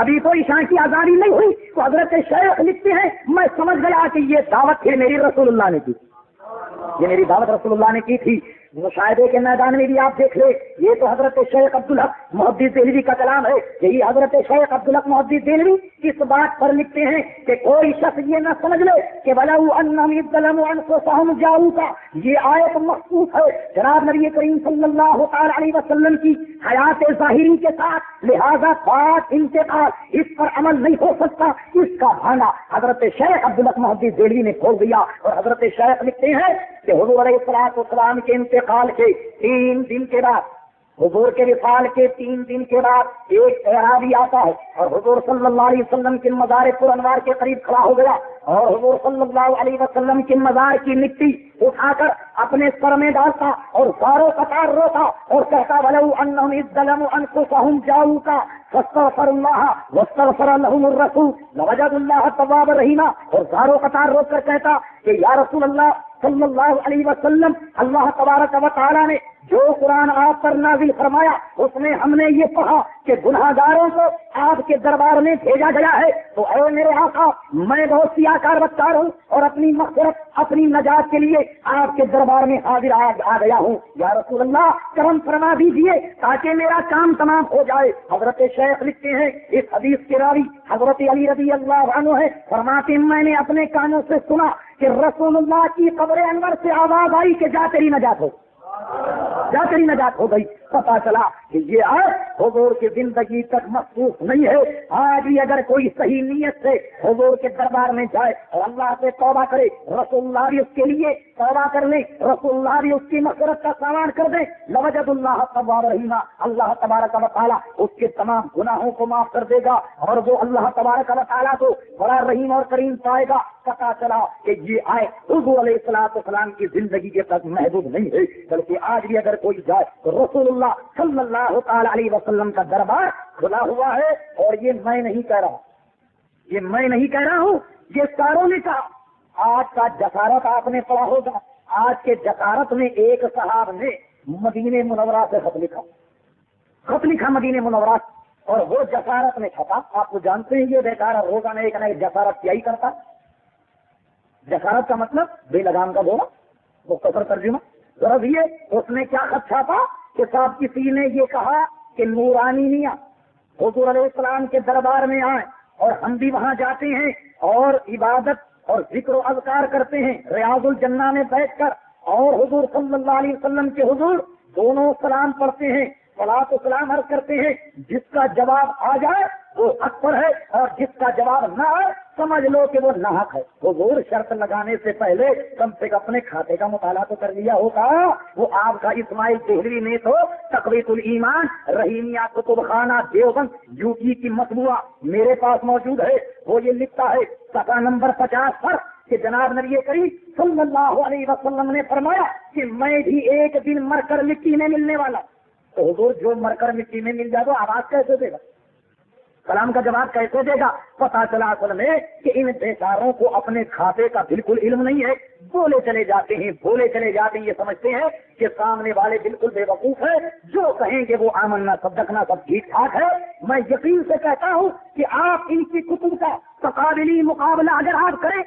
ابھی تو عشاء کی آزادی نہیں ہوئی. تو حضرت شیخ لکھتے ہیں میں سمجھ گیا کہ یہ دعوت پھر میری رسول اللہ نے کی, یہ میری دعوت رسول اللہ نے کی تھی. مشاہدے کے میدان میں بھی آپ دیکھ لیں, یہ تو حضرت شیخ عبدالحق محدث دہلوی کا کلام ہے. یہی حضرت شیخ عبدالحق محدث دہلوی اس بات پر لکھتے ہیں کہ کوئی شخص یہ نہ سمجھ لے کہ وَلَوْ أَنَّهُمْ ظَلَمُوا أَنفُسَهُمْ جَاءُوكَ, یہ آیت مخصوص ہے جناب نبی کریم صلی اللہ تعالی علیہ وسلم کی حیات ظاہری کے ساتھ, لہذا بات انتقال اس پر عمل نہیں ہو سکتا. اس کا بھانا حضرت شیخ عبدالحق محدث دہلوی نے کھول دیا. اور حضرت شیخ لکھتے ہیں کہ حضور علیہ السلام کے انتقال کے 3 دن کے بعد, حضور کے وصال کے 3 دن کے بعد ایک اعرابی آتا ہے اور حضور صلی اللہ علیہ وسلم کے مزار پرانوار کے قریب کھڑا ہو گیا, اور حضور صلی اللہ علیہ وسلم کے مزار کی مٹی اٹھا کر اپنے سر میں ڈالتا اور زاروں قطار روتا اور کہتا وَلَوْ أَنَّهُمْ إِذْ ظَلَمُوا أَنفُسَهُمْ جَاءُوكَ فَاسْتَغْفَرُوا اللَّهَ وَاسْتَغْفَرَ لَهُمُ الرَّسُولُ لَوَجَدُوا اللَّهَ تَوَّابًا رَحِيمًا. اور زاروں قطار روک کر کہتا کہ یا رسول اللہ صلی اللہ علیہ وسلم, اللہ تبارک و تعالیٰ نے جو قرآن آپ پر نازل فرمایا اس میں ہم نے یہ کہا کہ گناہگاروں کو آپ کے دربار میں بھیجا گیا ہے. تو اے میرے آقا, میں بہت سیاکار بختار ہوں اور اپنی مغفرت, اپنی نجات کے لیے آپ کے دربار میں حاضر آ گیا ہوں. یا رسول اللہ کرم فرما دیجیے تاکہ میرا کام تمام ہو جائے. حضرت شیخ لکھتے ہیں اس حدیث کے راوی حضرت علی رضی اللہ عنہ ہے, فرماتے میں نے اپنے کانوں سے سنا کہ رسول اللہ کی قبر انور سے آواز آئی کہ جا تیری نجات ہو, جا تیری نجات ہو گئی. پتا چلا کہ یہ آیت حضور کی زندگی تک مخصوص نہیں ہے. آج بھی اگر کوئی صحیح نیت سے حضور کے دربار میں جائے اور اللہ سے توبہ کرے, رسول اللہ بھی اس کے لیے توبہ کر لے, رسول اللہ بھی اس کی مغفرت کا سامان کر دے, لوجد اللہ توابا رحیما, اللہ تبارک و تعالیٰ اس کے تمام گناہوں کو معاف کر دے گا, اور وہ اللہ تبارک و تعالیٰ کو بڑا رحیم اور کریم پائے گا. پتا چلا کہ یہ آیت حضور علیہ السلام کی زندگی کے تک محدود نہیں ہے, بلکہ آج بھی اگر کوئی جائے تو رسول اللہ صلی اللہ تعالی علیہ وسلم کا دربار کھلا ہوا ہے. اور یہ میں نہیں کہہ رہا, یہ میں نہیں کہہ رہا ہوں, یہ ساروں نے کہا. آج کا جسارت آپ نے پڑھا ہوگا, آج کے جسارت میں ایک صاحب نے مدینہ منورہ سے خط لکھا مدینہ منورہ, اور وہ جسارت میں چھپا. آپ کو جانتے ہیں یہ بیکار روزانہ ایک نہ ایک جسارت کیا ہی کرتا. جسارت کا مطلب بے لگام کا بولا, مختصر ترجمہ. غرض یہ اس نے کیا خط چھاپا کہ صاحب کسی نے یہ کہا کہ نورانی میاں حضور علیہ السلام کے دربار میں آئیں, اور ہم بھی وہاں جاتے ہیں اور عبادت اور ذکر و اذکار کرتے ہیں ریاض الجنہ میں بیٹھ کر, اور حضور صلی اللہ علیہ وسلم کے حضور دونوں سلام پڑھتے ہیں, صلاۃ و سلام عرض کرتے ہیں. جس کا جواب آ جائے وہ حق پر ہے, اور جس کا جواب نہ آئے سمجھ لو کہ وہ ناحق ہے. حضور شرط لگانے سے پہلے کم سے کم اپنے کھاتے کا مطالعہ تو کر لیا ہوگا. وہ آپ کا اسماعیل دہلوی نے تو تقویت الایمان رحیمیہ کتب خانہ دیوبند یوپی کی مطبوعہ میرے پاس موجود ہے. وہ یہ لکھتا ہے صفحہ نمبر 50 پر کہ جناب نبی کریم صلی اللہ علیہ وسلم نے فرمایا کہ میں بھی ایک دن مر کر مٹی میں ملنے والا. تو حضور جو مر کر مٹی میں مل جائے تو آواز کیسے دے گا, کلام کا جواب کیسے دے گا؟ پتا چلا اصل میں کہ ان بیچاروں کو اپنے کھاتے کا بالکل علم نہیں ہے. بولے چلے جاتے ہیں, یہ سمجھتے ہیں کہ سامنے والے بالکل بے وقوف ہے, جو کہیں گے وہ آمنا صدقنا سب ٹھیک ٹھاک ہے. میں یقین سے کہتا ہوں کہ آپ ان کی کتب کا تقابلی مقابلہ اگر آپ کریں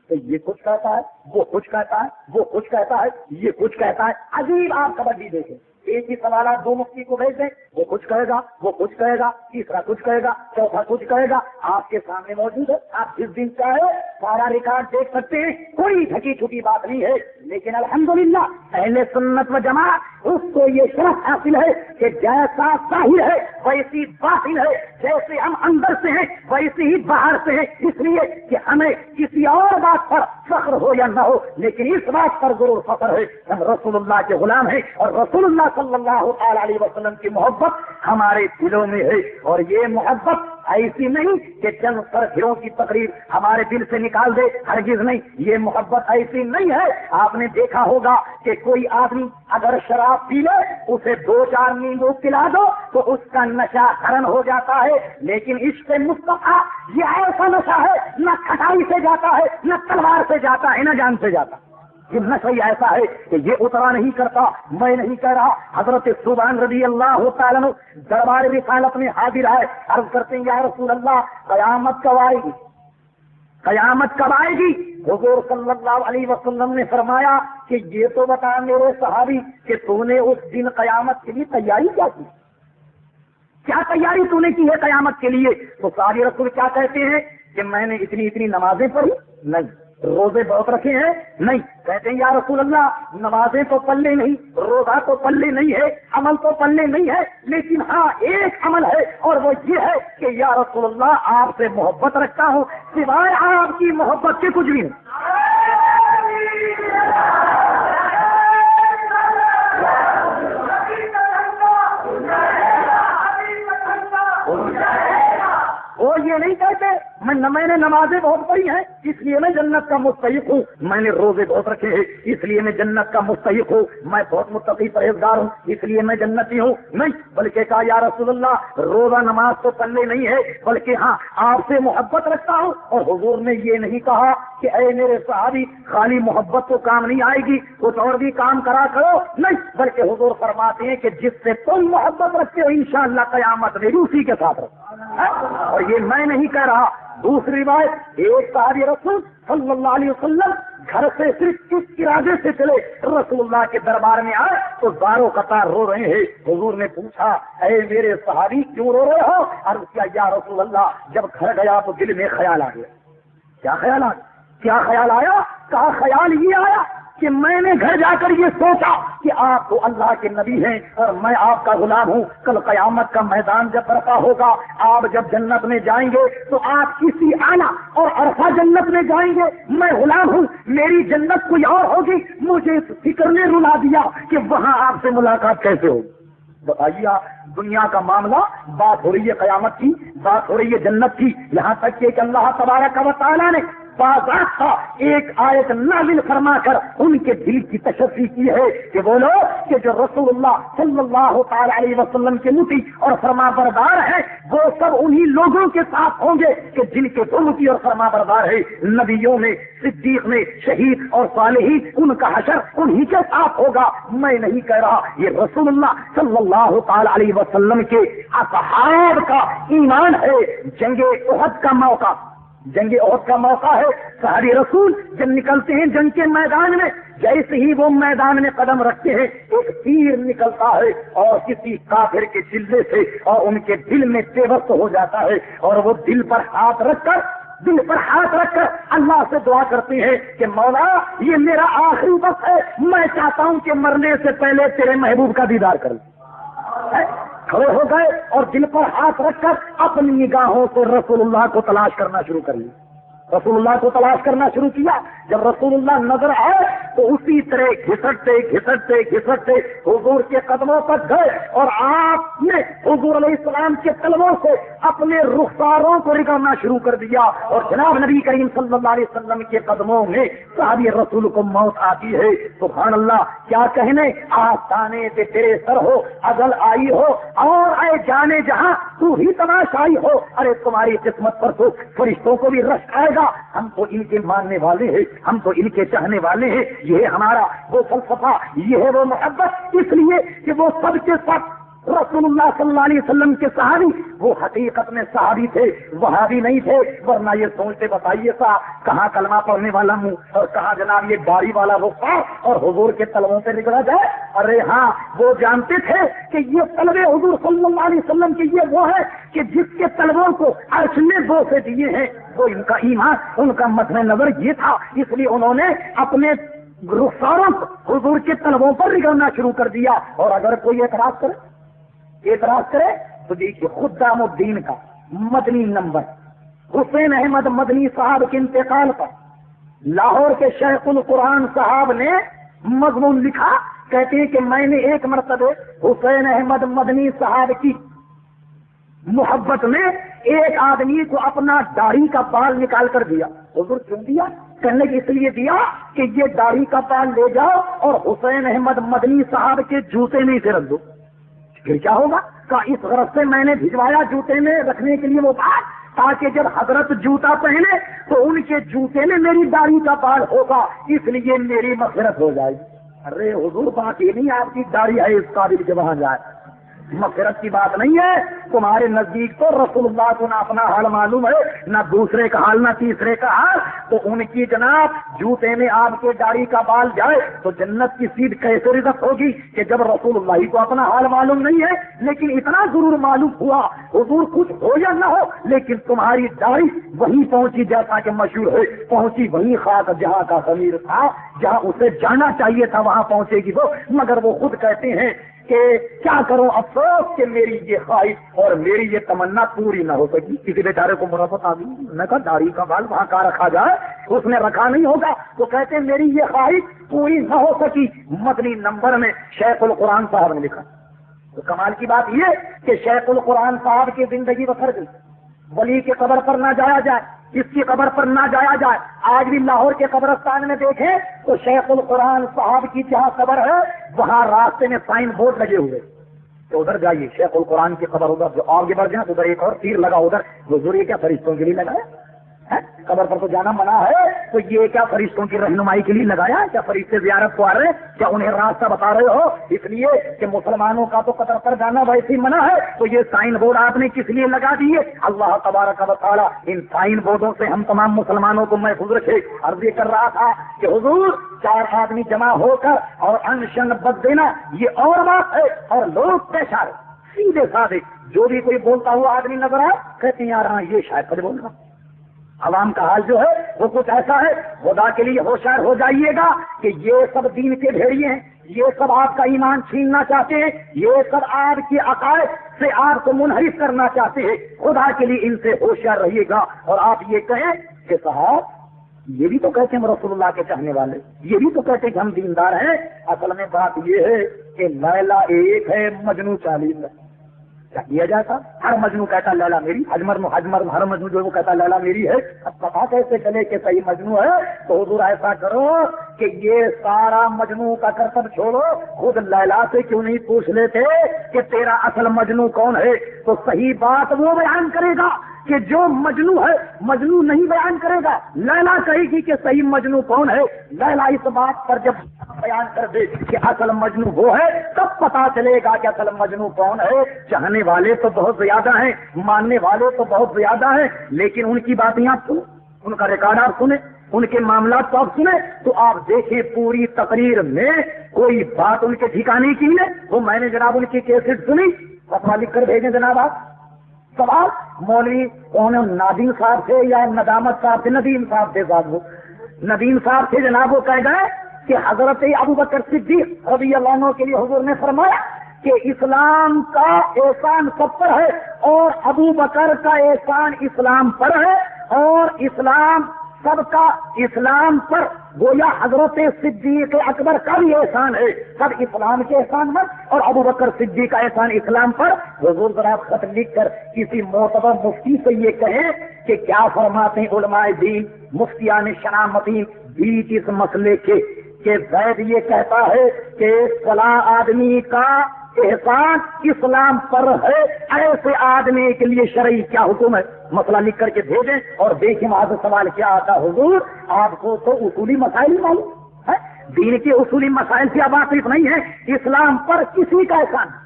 تو یہ کچھ کہتا ہے, وہ کچھ کہتا ہے, وہ کچھ کہتا ہے, یہ کچھ کہتا ہے. عجیب آپ کبڈی دیکھیں, ایک ہی سوالات 2 مفتی کو بھیج دیں, وہ کچھ کہے گا, وہ کچھ کہے گا, تیسرا کچھ کہے گا, چوتھا کچھ کہے گا. آپ کے سامنے موجود ہے, آپ جس دن چاہے سارا ریکارڈ دیکھ سکتے ہیں, کوئی ڈھکی چھٹی بات نہیں ہے. لیکن الحمدللہ اہل سنت و جماعت اس کو یہ شرف حاصل ہے کہ جیسا ظاہر ہے ویسی باطن ہے، جیسے ہم اندر سے ہیں ویسے ہی باہر سے ہیں، اس لیے کہ ہمیں کسی اور بات پر فخر ہو یا نہ ہو، لیکن اس بات پر ضرور فخر ہے ہم رسول اللہ کے غلام ہیں اور رسول اللہ صلی اللہ تعالی علیہ وسلم کی محبت ہمارے دلوں میں ہے۔ اور یہ محبت ایسی نہیں کہ چند سرخیوں کی تقریر ہمارے دل سے نکال دے، ہرگز نہیں، یہ محبت ایسی نہیں ہے۔ آپ نے دیکھا ہوگا کہ کوئی آدمی اگر شراب پی لے، اسے 2-4 نیمبو پلا دو تو اس کا نشہ حرن ہو جاتا ہے، لیکن عشق مصطفیٰ یہ ایسا نشہ ہے، نہ کھٹائی سے جاتا ہے، نہ تلوار سے جاتا ہے، نہ جان سے جاتا ہے۔ یہ نشہ ایسا ہے کہ یہ اترا نہیں کرتا۔ میں نہیں کہہ رہا، حضرت ثوبان رضی اللہ تعالیٰ عنہ دربار رسالت میں حاضر ہے، عرض کرتے ہیں یا رسول اللہ قیامت کب آئے گی؟ قیامت کب آئے گی؟ حضور صلی اللہ علیہ وسلم نے فرمایا کہ یہ تو بتا میرے صحابی کہ تو نے اس دن قیامت کے لیے تیاری کیا کی؟ کیا تیاری تو نے کی ہے قیامت کے لیے؟ تو صحابی رسول کیا کہتے ہیں کہ میں نے اتنی نمازیں پڑھی نہیں، روزے بہت رکھے ہیں نہیں۔ کہتے ہیں یا رسول اللہ نمازیں تو پلے نہیں، روزہ تو پلے نہیں ہے، عمل تو پلے نہیں ہے، لیکن ہاں ایک عمل ہے اور وہ یہ ہے کہ یا رسول اللہ آپ سے محبت رکھتا ہوں، سوائے آپ کی محبت کے کچھ بھی نہیں۔ وہ یہ نہیں کہتے میں نے نمازیں بہت پڑھی ہیں اس لیے میں جنت کا مستحق ہوں، میں نے روزے بہت رکھے ہیں اس لیے میں جنت کا مستحق ہوں، میں بہت متقی پرہیزگار ہوں اس لیے میں جنتی ہوں، نہیں، بلکہ کہا یا رسول اللہ روزہ نماز تو پلے نہیں ہے، بلکہ ہاں آپ سے محبت رکھتا ہوں۔ اور حضور نے یہ نہیں کہا کہ اے میرے صحابی خالی محبت تو کام نہیں آئے گی، کچھ اور بھی کام کرا کرو، نہیں، بلکہ حضور فرماتے ہیں کہ جس سے تم محبت رکھتے ہو انشاءاللہ قیامت میں اسی کے ساتھ رکھو۔ اور یہ میں نہیں کہہ رہا۔ دوسری بات، ایک صحابی رسول صلی اللہ علیہ وسلم گھر سے صرف اس ارادے سے چلے رسول اللہ کے دربار میں آئے تو زاروں قطار رو رہے ہیں۔ حضور نے پوچھا اے میرے صحابی کیوں رو رہے ہو؟ عرض کیا یا رسول اللہ جب گھر گیا تو دل میں خیال آ گیا۔ کیا خیال آیا؟ کیا خیال آیا؟ کہا خیال یہ آیا کہ میں نے گھر جا کر یہ سوچا کہ آپ تو اللہ کے نبی ہیں اور میں آپ کا غلام ہوں، کل قیامت کا میدان جب برپا ہوگا، آپ جب جنت میں جائیں گے تو آپ کسی اعلیٰ اور عرفہ جنت میں جائیں گے، میں غلام ہوں، میری جنت کوئی اور ہوگی، مجھے اس فکر نے رلا دیا کہ وہاں آپ سے ملاقات کیسے ہوگی۔ بتائیے دنیا کا معاملہ، بات ہو رہی ہے قیامت کی، بات ہو رہی ہے جنت کی، یہاں تک کہ اللہ تبارک و تعالیٰ نے باضابطہ ایک آیت نازل فرما کر ان کے دل کی تشفی کی ہے کہ وہ لوگ کہ جو رسول اللہ صلی اللہ تعالی علیہ وسلم کے مطیع اور فرما بردار ہیں وہ سب انہی لوگوں کے ساتھ ہوں گے کہ جن کے دو مطیع اور فرما بردار ہے، نبیوں میں، صدیق میں، شہید اور صالحین، ان کا حشر انہی کے ساتھ ہوگا۔ میں نہیں کہہ رہا، یہ رسول اللہ صلی اللہ تعالی علیہ وسلم کے اصحاب کا ایمان ہے۔ جنگ احد کا موقع، جنگ احد کا موقع ہے، صحابی رسول جب نکلتے ہیں جنگ کے میدان میں، جیسے ہی وہ میدان میں قدم رکھتے ہیں ایک تیر نکلتا ہے اور کسی کافر کے چلے سے اور ان کے دل میں پیوست ہو جاتا ہے اور وہ دل پر ہاتھ رکھ کر اللہ سے دعا کرتے ہیں کہ مولا یہ میرا آخری وقت ہے، میں چاہتا ہوں کہ مرنے سے پہلے تیرے محبوب کا دیدار کروں۔ کھڑے ہو گئے اور دل پر ہاتھ رکھ کر اپنی نگاہوں سے رسول اللہ کو تلاش کرنا شروع کر لیا، رسول اللہ کو تلاش کرنا شروع کیا۔ جب رسول اللہ نظر آئے تو اسی طرح گھسٹتے حضور کے قدموں تک گئے اور آپ نے حضور علیہ السلام کے قدموں سے اپنے رخساروں کو رگڑنا شروع کر دیا اور جناب نبی کریم صلی اللہ علیہ وسلم کے قدموں میں صحابی رسول کو موت آتی ہے۔ سبحان اللہ، کیا کہنے، آستانے پہ تیرے سر ہو، اجل آئی ہو اور اے جانے جہاں تو ہی تماشائی ہو، ارے تمہاری قسمت پر تو فرشتوں کو بھی رشک آئے گا، ہم تو ان کے ماننے والے ہیں، ہم تو ان کے چاہنے والے ہیں، یہ ہے ہمارا وہ فلسفہ، یہ ہے وہ محبت، اس لیے کہ وہ سب کے سب رسول اللہ صلی اللہ علیہ وسلم کے صحابی وہ حقیقت میں صحابی تھے، وہابی نہیں تھے، ورنہ یہ سوچتے بتائیے صاحب کہاں کلمہ پڑھنے والا منہ اور کہاں جناب یہ داڑھی والا رخسار اور حضور کے طلبوں سے رگڑا جائے۔ ارے ہاں وہ جانتے تھے کہ یہ طلب حضور صلی اللہ علیہ وسلم کے یہ وہ ہے کہ جس کے طلبوں کو عرش نے بوسے دیے ہیں، وہ ان کا ایمان، ان کا مد نظر یہ تھا، اس لیے انہوں نے اپنے رخساروں حضور کے طلبوں پر رگڑنا شروع کر دیا. اور اگر کوئی اعتراض کرے تو دیکھیے خدام الدین کا مدنی نمبر حسین احمد مدنی صاحب کے انتقال پر لاہور کے شیخ القرآن صاحب نے مضمون لکھا. کہتے ہیں کہ میں نے ایک مرتبہ حسین احمد مدنی صاحب کی محبت میں ایک آدمی کو اپنا داڑھی کا بال نکال کر دیا. حضور کیوں دیا؟ کہنے کے اس لیے دیا کہ یہ داڑھی کا بال لے جاؤ اور حسین احمد مدنی صاحب کے جوتے میں اسے رکھ دو. پھر کیا ہوگا؟ کہ اس غرض سے میں نے بھجوایا جوتے میں رکھنے کے لیے وہ بات، تاکہ جب حضرت جوتا پہنے تو ان کے جوتے میں میری داڑھی کا بال ہوگا، اس لیے میری مغفرت ہو جائے گی. ارے حضور بات یہ نہیں آپ کی داڑھی ہے اس قابل کے وہاں جائے، مغفرت کی بات نہیں ہے. تمہارے نزدیک تو رسول اللہ کو نہ اپنا حال معلوم ہے، نہ دوسرے کا حال، نہ تیسرے کا حال. تو ان کی جناب جوتے میں آپ کے داڑھی کا بال جائے تو جنت کی سیٹ کیسے رزق ہوگی کہ جب رسول اللہ کو اپنا حال معلوم نہیں ہے. لیکن اتنا ضرور معلوم ہوا حضور کچھ ہو یا نہ ہو، لیکن تمہاری داڑھی وہیں پہنچی جیسا کہ مشہور ہے، پہنچی وہیں خاک جہاں کا ضمیر تھا، جہاں اسے جانا چاہیے تھا وہاں پہنچے گی وہ. مگر وہ خود کہتے ہیں کہ کیا کروں افسوس کہ میری یہ خواہش اور میری یہ تمنا پوری نہ ہو سکی. کسی بیچارے کو مرافت آ گئی، میں کہا داڑھی کا بال وہاں کا رکھا جائے، اس نے رکھا نہیں ہوگا. تو کہتے ہیں میری یہ خواہش پوری نہ ہو سکی. مدنی نمبر میں شیخ القرآن صاحب نے لکھا. تو کمال کی بات یہ کہ شیخ القرآن صاحب کی زندگی بسر گئی. ولی کے قبر پر نہ جایا جائے، اس کی قبر پر نہ جایا جائے. آج بھی لاہور کے قبرستان میں دیکھیں تو شیخ القرآن صاحب کی جہاں قبر ہے وہاں راستے میں سائن بورڈ لگے ہوئے تو ادھر جائیے شیخ القرآن کی قبر. ادھر جو آگے بڑھ جائیں تو ادھر ایک اور تیر لگا. ادھر حضور یہ کیا فرشتوں کے لیے لگایا ہے؟ قبر پر تو جانا منع ہے، تو یہ کیا فرشتوں کی رہنمائی کے لیے لگایا؟ کیا فرشتے زیارت کو آ رہے ہیں؟ کیا انہیں راستہ بتا رہے ہو؟ اس لیے کہ مسلمانوں کا تو قبر پر جانا ویسے ہی منع ہے، تو یہ سائن بورڈ آپ نے کس لیے لگا دیے؟ اللہ تبارک و تعالیٰ ان سائن بورڈوں سے ہم تمام مسلمانوں کو محفوظ رکھے. عرض کر رہا تھا کہ حضور 4 آدمی جمع ہو کر اور انشن بد دینا یہ اور بات ہے، اور لوگ پیش آ رہے سیدھے سادے. جو بھی کوئی بولتا ہوا آدمی نظر آئے کہتے ہیں یار ہاں یہ شاید کچھ بول رہا. عوام کا حال جو ہے وہ کچھ ایسا ہے. خدا کے لیے ہوشیار ہو جائیے گا کہ یہ سب دین کے بھیڑیے ہیں، یہ سب آپ کا ایمان چھیننا چاہتے ہیں، یہ سب آپ کے عقائد سے آپ کو منحرف کرنا چاہتے ہیں. خدا کے لیے ان سے ہوشیار رہیے گا. اور آپ یہ کہیں کہ صاحب یہ بھی تو کہتے ہیں ہم رسول اللہ کے چاہنے والے، یہ بھی تو کہتے ہیں کہ ہم دیندار ہیں. اصل میں بات یہ ہے کہ لیلا ایک ہے، مجنو 40 ہے. کیا کیا جاتا؟ ہر مجنو کہتا لیلا میری، ہر مجنو جو وہ کہتا لیلا میری ہے. اب پتا کیسے چلے کہ صحیح مجنو ہے؟ تو حضور ایسا کرو کہ یہ سارا مجنو کا کرتب چھوڑو، خود لیلا سے کیوں نہیں پوچھ لیتے کہ تیرا اصل مجنو کون ہے؟ تو صحیح بات وہ بیان کرے گا کہ جو مجنو ہے. مجنو نہیں بیان کرے گا، لیلا کہے گی کہ صحیح مجنو کون ہے. لیلا اس بات پر جب بیان کر دے کہ اصل مجنو وہ ہے تب پتا چلے گا کہ اصل مجنو کون ہے. چاہنے والے تو بہت زیادہ ہیں، ماننے والے تو بہت زیادہ ہیں، لیکن ان کی باتیں آپ سنیں، ان کا ریکارڈ آپ سنیں، ان کے معاملات کو آپ سنیں تو آپ دیکھیں پوری تقریر میں کوئی بات ان کے ٹھکانے کی ہے. وہ میں نے جناب ان کی کیسٹ سنی، فتویٰ لکھ کر بھیجیں جناب. آپ سوال مولوی کون نادیم صاحب تھے یا ندامت صاحب تھے؟ ندیم صاحب تھے. صاحب وہ ندیم صاحب تھے جناب. وہ کہہ گئے کہ حضرت ابو بکر صدیق رضی اللہ عنہ کے لیے حضور نے فرمایا کہ اسلام کا احسان سب پر ہے اور ابو بکر کا احسان اسلام پر ہے، اور اسلام سب کا اسلام پر گویا حضرت صدیق اکبر کا بھی احسان ہے. سب اسلام کے احسان پر اور ابو بکر صدیق کا احسان اسلام پر. حضور ذرا خط لکھ کر کسی معتبر مفتی سے یہ کہیں کہ کیا فرماتے ہیں علماء دین مفتیان شنامتین بیچ اس مسئلے کے کہ زید یہ کہتا ہے کہ فلاں آدمی کا احسان اسلام پر ہے، ایسے آدمی کے لیے شرعی کیا حکم ہے؟ مسئلہ لکھ کر کے بھیجیں اور دیکھیں وہاں سے سوال کیا آتا. حضور آپ کو تو اصولی مسائل معلوم ہے، دین کے اصولی مسائل سے اب واقف نہیں ہے. اسلام پر کسی کا احسان،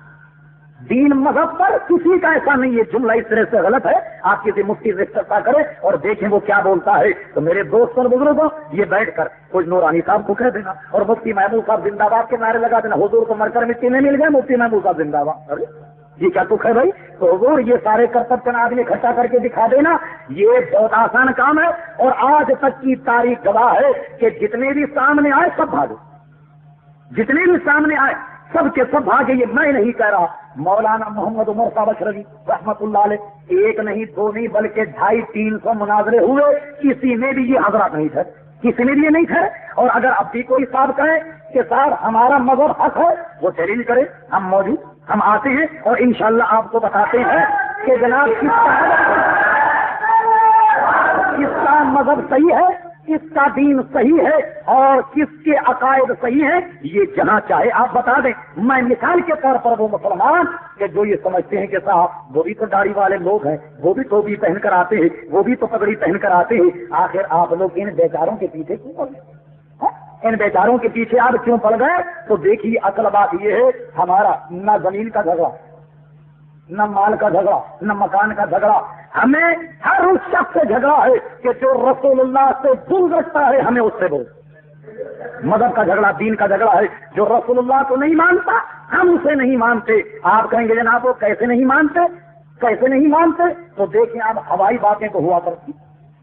دین مذہب پر کسی کا ایسا نہیں. یہ جملہ اس طرح سے غلط ہے. آپ کسی مفتی سے استفسار کریں اور دیکھیں وہ کیا بولتا ہے. تو میرے دوستوں اور بزرگوں یہ بیٹھ کر کچھ نورانی صاحب کو کہہ دینا اور مفتی محمود صاحب زندہ باد کے نعرے لگا دینا. حضور کو مر کر مٹی میں مل گئے، مفتی محمود صاحب زندہ باد. یہ کیا دکھ ہے بھائی؟ تو حضور یہ سارے کرتب چند آدمی اکٹھا کر کے دکھا دینا یہ بہت آسان کام ہے، اور آج تک کی تاریخ گواہ ہے کہ جتنے بھی سامنے آئے سب بھاگے، جتنے بھی سامنے آئے سب کے سب بھاگے. یہ میں نہیں کہہ رہا، مولانا محمد عمر صاحب اشرفی رحمت اللہ علیہ، ایک نہیں دو نہیں بلکہ 250-300 مناظرے ہوئے، کسی میں بھی یہ حضرات نہیں تھے، کسی میں بھی یہ نہیں تھے. اور اگر اب بھی کوئی صاحب کہے کہ صاحب ہمارا مذہب حق ہے، وہ چیلنج کرے، ہم موجود، ہم آتے ہیں اور انشاءاللہ آپ کو بتاتے ہیں کہ جناب کس کا مذہب صحیح ہے، کس کا دین صحیح ہے اور کس کے عقائد صحیح ہیں. یہ جہاں چاہے آپ بتا دیں. میں مثال کے طور پر وہ مسلمان کہ جو یہ سمجھتے ہیں کہ صاحب وہ بھی تو داڑھی والے لوگ ہیں، وہ بھی ٹوپی پہن کر آتے ہیں، وہ بھی تو پگڑی پہن کر آتے ہیں، آخر آپ لوگ ان بیچاروں کے پیچھے کیوں پڑ گئے؟ ان بیچاروں کے پیچھے آپ کیوں پڑ گئے؟ تو دیکھیے اصل بات یہ ہے، ہمارا نہ زمین کا جھگڑا، نہ مال کا جھگڑا، نہ مکان کا جھگڑا، ہمیں ہر اس شخص سے جھگڑا ہے کہ جو رسول اللہ سے دور رکھتا ہے، ہمیں اس سے بول. مذہب کا جھگڑا، دین کا جھگڑا ہے. جو رسول اللہ کو نہیں مانتا ہم اسے نہیں مانتے. آپ کہیں گے جناب وہ کیسے نہیں مانتے، کیسے نہیں مانتے؟ تو دیکھیں آپ ہوائی باتیں تو ہوا کرتی،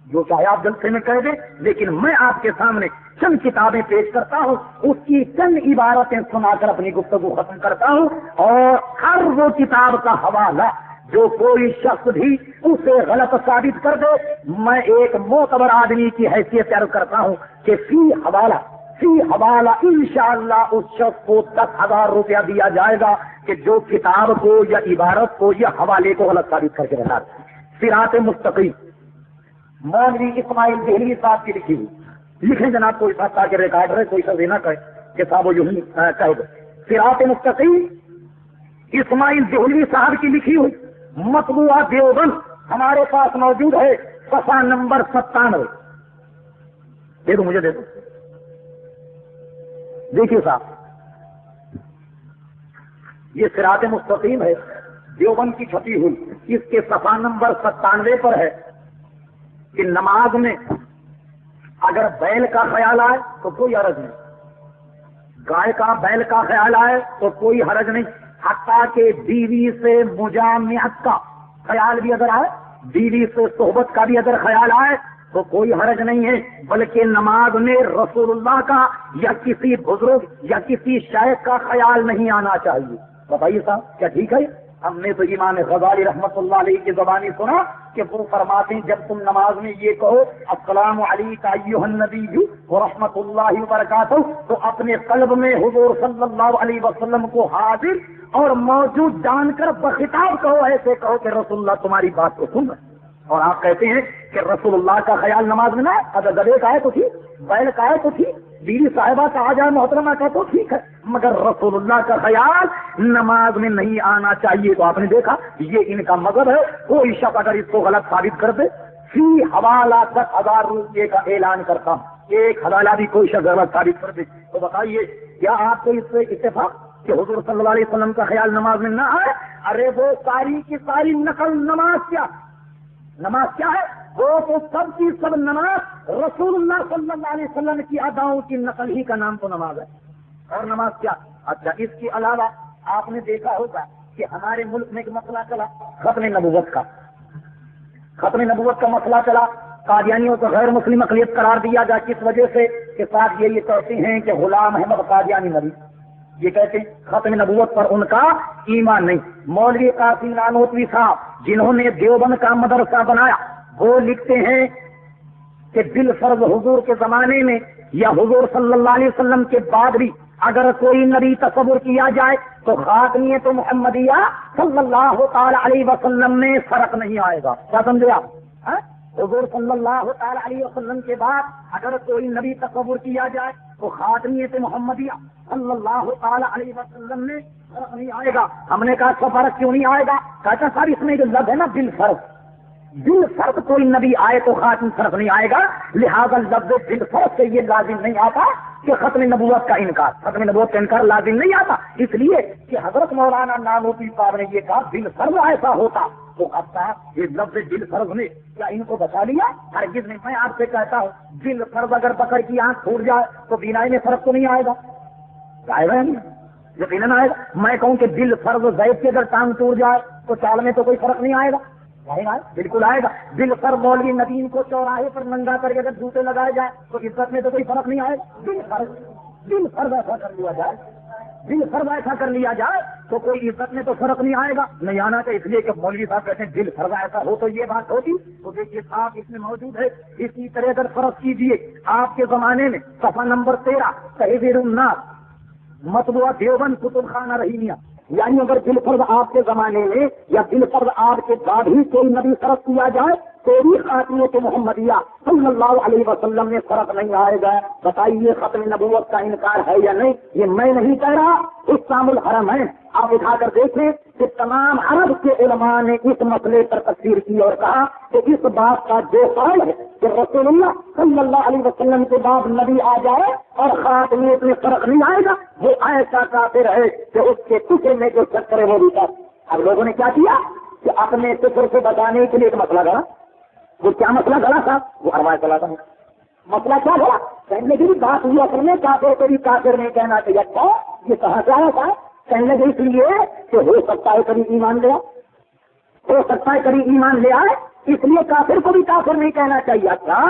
جو چاہے آپ جلسے میں کہہ دیں، لیکن میں آپ کے سامنے چند کتابیں پیش کرتا ہوں، اس کی چند عبارتیں سنا کر اپنی گفتگو ختم کرتا ہوں. اور ہر وہ کتاب کا حوالہ جو کوئی شخص بھی اسے غلط ثابت کر دے، میں ایک معتبر آدمی کی حیثیت سے عرض کرتا ہوں کہ فی حوالہ انشاءاللہ اس شخص کو 10,000 روپیہ دیا جائے گا کہ جو کتاب کو یا عبارت کو یا حوالے کو غلط ثابت کر کے بتا دے. صراط مستقیم مولوی اسماعیل دہلوی صاحب کی لکھی ہوئی. لکھیں جناب کوئی صاحب تاکہ ریکارڈر ہے، کوئی سب نہ کہے کہ صاحب وہ یوں ہی کہہ دے. صراط مستقیم اسماعیل دہلوی صاحب کی لکھی ہوئی، مطبوعہ دیوبند ہمارے پاس موجود ہے، صفحہ نمبر 97. دے دو، مجھے دے دو. دیکھیے صاحب یہ صراط مستقیم ہے، دیوبند کی چھپی ہوئی. اس کے صفحہ نمبر 97 پر ہے کہ نماز میں اگر بیل کا خیال آئے تو کوئی حرج نہیں، گائے کا بیل کا خیال آئے تو کوئی حرج نہیں، حتیٰ کہ بیوی سے مجامعت کا خیال بھی اگر آئے، بیوی سے صحبت کا بھی اگر خیال آئے تو کوئی حرج نہیں ہے. بلکہ نماز میں رسول اللہ کا یا کسی بزرگ یا کسی شیخ کا خیال نہیں آنا چاہیے. بتائیے صاحب کیا ٹھیک ہے؟ ہم نے تو امام غزالی رحمت اللہ علیہ کی زبانی سنا کہ وہ فرماتے ہیں جب تم نماز میں یہ کہو السلام علیکم ایھا النبی ورحمۃ اللہ وبرکاتہ، تو اپنے قلب میں حضور صلی اللہ علیہ وسلم کو حاضر اور موجود جان کر بخطاب کہو، ایسے کہو کہ رسول اللہ تمہاری بات کو سن رہے. اور آپ کہتے ہیں کہ رسول اللہ کا خیال نماز میں نہ، اگر گدھے کا ہے تو ٹھیک، بیل کا ہے تو ٹھیک، بیوی صاحبہ کا آ جائے محترمہ کا تو ٹھیک ہے، مگر رسول اللہ کا خیال نماز میں نہیں آنا چاہیے. تو آپ نے دیکھا یہ ان کا مذہب ہے. کوئی شخص اگر اس کو غلط ثابت کر دے، فی حوالہ 10,000 روپئے کا اعلان کرتا ہوں. ایک حوالہ بھی کوئی شخص غلط ثابت کر دے تو بتائیے کیا آپ کو اس سے اتفاق کہ حضور صلی اللہ علیہ وسلم کا خیال نماز میں نہ آئے؟ ارے وہ ساری کی ساری نقل نماز کیا ہے؟ وہ تو سب کی سب نماز رسول اللہ صلی اللہ علیہ وسلم کی اداؤں کی نقل ہی کا نام تو نماز ہے. اور نماز کیا؟ اچھا اس کے علاوہ آپ نے دیکھا ہوگا کہ ہمارے ملک میں ایک مسئلہ چلا ختم نبوت کا مسئلہ چلا. قادیانیوں کو غیر مسلم اقلیت قرار دیا گیا کس وجہ سے کہ ساتھ یہ کہتے ہیں کہ غلام احمد قادیانی نبی، یہ کہتے ہیں ختم نبوت پر ان کا ایمان نہیں. مولوی قاسم نانوتوی صاحب جنہوں نے دیوبند کا مدرسہ بنایا وہ لکھتے ہیں کہ بالفرض حضور کے زمانے میں یا حضور صلی اللہ علیہ وسلم کے بعد بھی اگر کوئی نبی تصور کیا جائے تو خاتمیت محمدیہ صلی اللہ تعالی علیہ وسلم میں فرق نہیں آئے گا. کیا سمجھے آپ؟ حضور صلی اللہ تعالی علیہ وسلم کے بعد اگر کوئی نبی تصور کیا جائے تو خاتمیت محمدیہ صلی اللہ تعالی علیہ وسلم میں فرق نہیں آئے گا. ہم نے کہا فرق کیوں نہیں آئے گا؟ کہتا سر اس میں جو لفظ ہے نا بالفرق کوئی نبی آئے تو خاتم فرق نہیں آئے گا، لہذا لفظ بالفرق سے یہ لازم نہیں آتا کہ ختم نبوت کا انکار لازم نہیں آتا. اس لیے کہ حضرت مولانا نانوتوی صاحب نے یہ کہا بالفرض ایسا ہوتا تو اب یہ لفظ بالفرض نے کیا ان کو بچا لیا؟ ہرگز نہیں. میں آپ سے کہتا ہوں بالفرض اگر بکر کی آنکھ پھوٹ جائے تو بینائی میں فرق تو نہیں آئے گا؟ آئے گا نہیں. یقیناً آئے گا. میں کہوں کہ دل فرض زید کی اگر ٹانگ ٹوٹ جائے تو چال میں تو کوئی فرق نہیں آئے گا. آئے گا, بالکل آئے گا. دل فرض مولوی ندیم کو چوراہے پر ننگا کر کے اگر جوتے لگائے جائے تو عزت میں تو کوئی فرق نہیں آئے گا. دل فرض ایسا کر لیا جائے, دل فرض ایسا کر لیا جائے تو کوئی عزت میں تو فرق نہیں آئے گا. نہیں آنا چاہیے, اس لیے کہ مولوی صاحب کہتے ہیں دل فرض ایسا ہو تو یہ بات ہوتی. تو دیکھیے صاحب اس میں موجود ہے. اسی طرح اگر فرض کیجیے آپ کے زمانے میں صفحہ نمبر 13 تحریر الناس مطبوعہ دیوبند کتب خانہ رحیمیہ, یعنی اگر دل فرض آپ کے زمانے میں یا دل فرض آپ کے بعد ہی کوئی نبی فرض کیا جائے تو بھی خاتمیت محمدیہ صلی اللہ علیہ وسلم میں فرق نہیں آئے گا. بتائیے ختم نبوت کا انکار ہے یا نہیں؟ یہ میں نہیں کہہ رہا, اسلام الحرم ہے. آپ اٹھا کر دیکھیں کہ تمام عرب کے علماء نے اس مسئلے پر تفسیر کی اور کہا کہ اس بات کا جو قول ہے کہ رسول اللہ صلی اللہ علیہ وسلم کے بعد نبی آ جائے اور خاتمیت میں فرق نہیں آئے گا, وہ ایسا کافر ہے کہ اس کے کفر میں جو شک کرے وہ بھی کر. اب لوگوں نے کیا کیا کہ اپنے کفر سے بچانے کے لیے ایک مسئلہ کرا. وہ کیا مسئلہ گلا تھا؟ وہ ارواح چلاتا ہے. مسئلہ کیا گلا؟ کہنے کی بات ہوئی اصل میں کافر کو بھی کافر نہیں کہنا چاہیے. اچھا یہ کہاں سے آیا تھا؟ کہنے لگے اس لیے کہ ہو سکتا ہے کبھی ایمان لے آئے, ہو سکتا ہے کبھی ایمان لے آئے, اس لیے کافر کو بھی کافر نہیں کہنا چاہیے. اچھا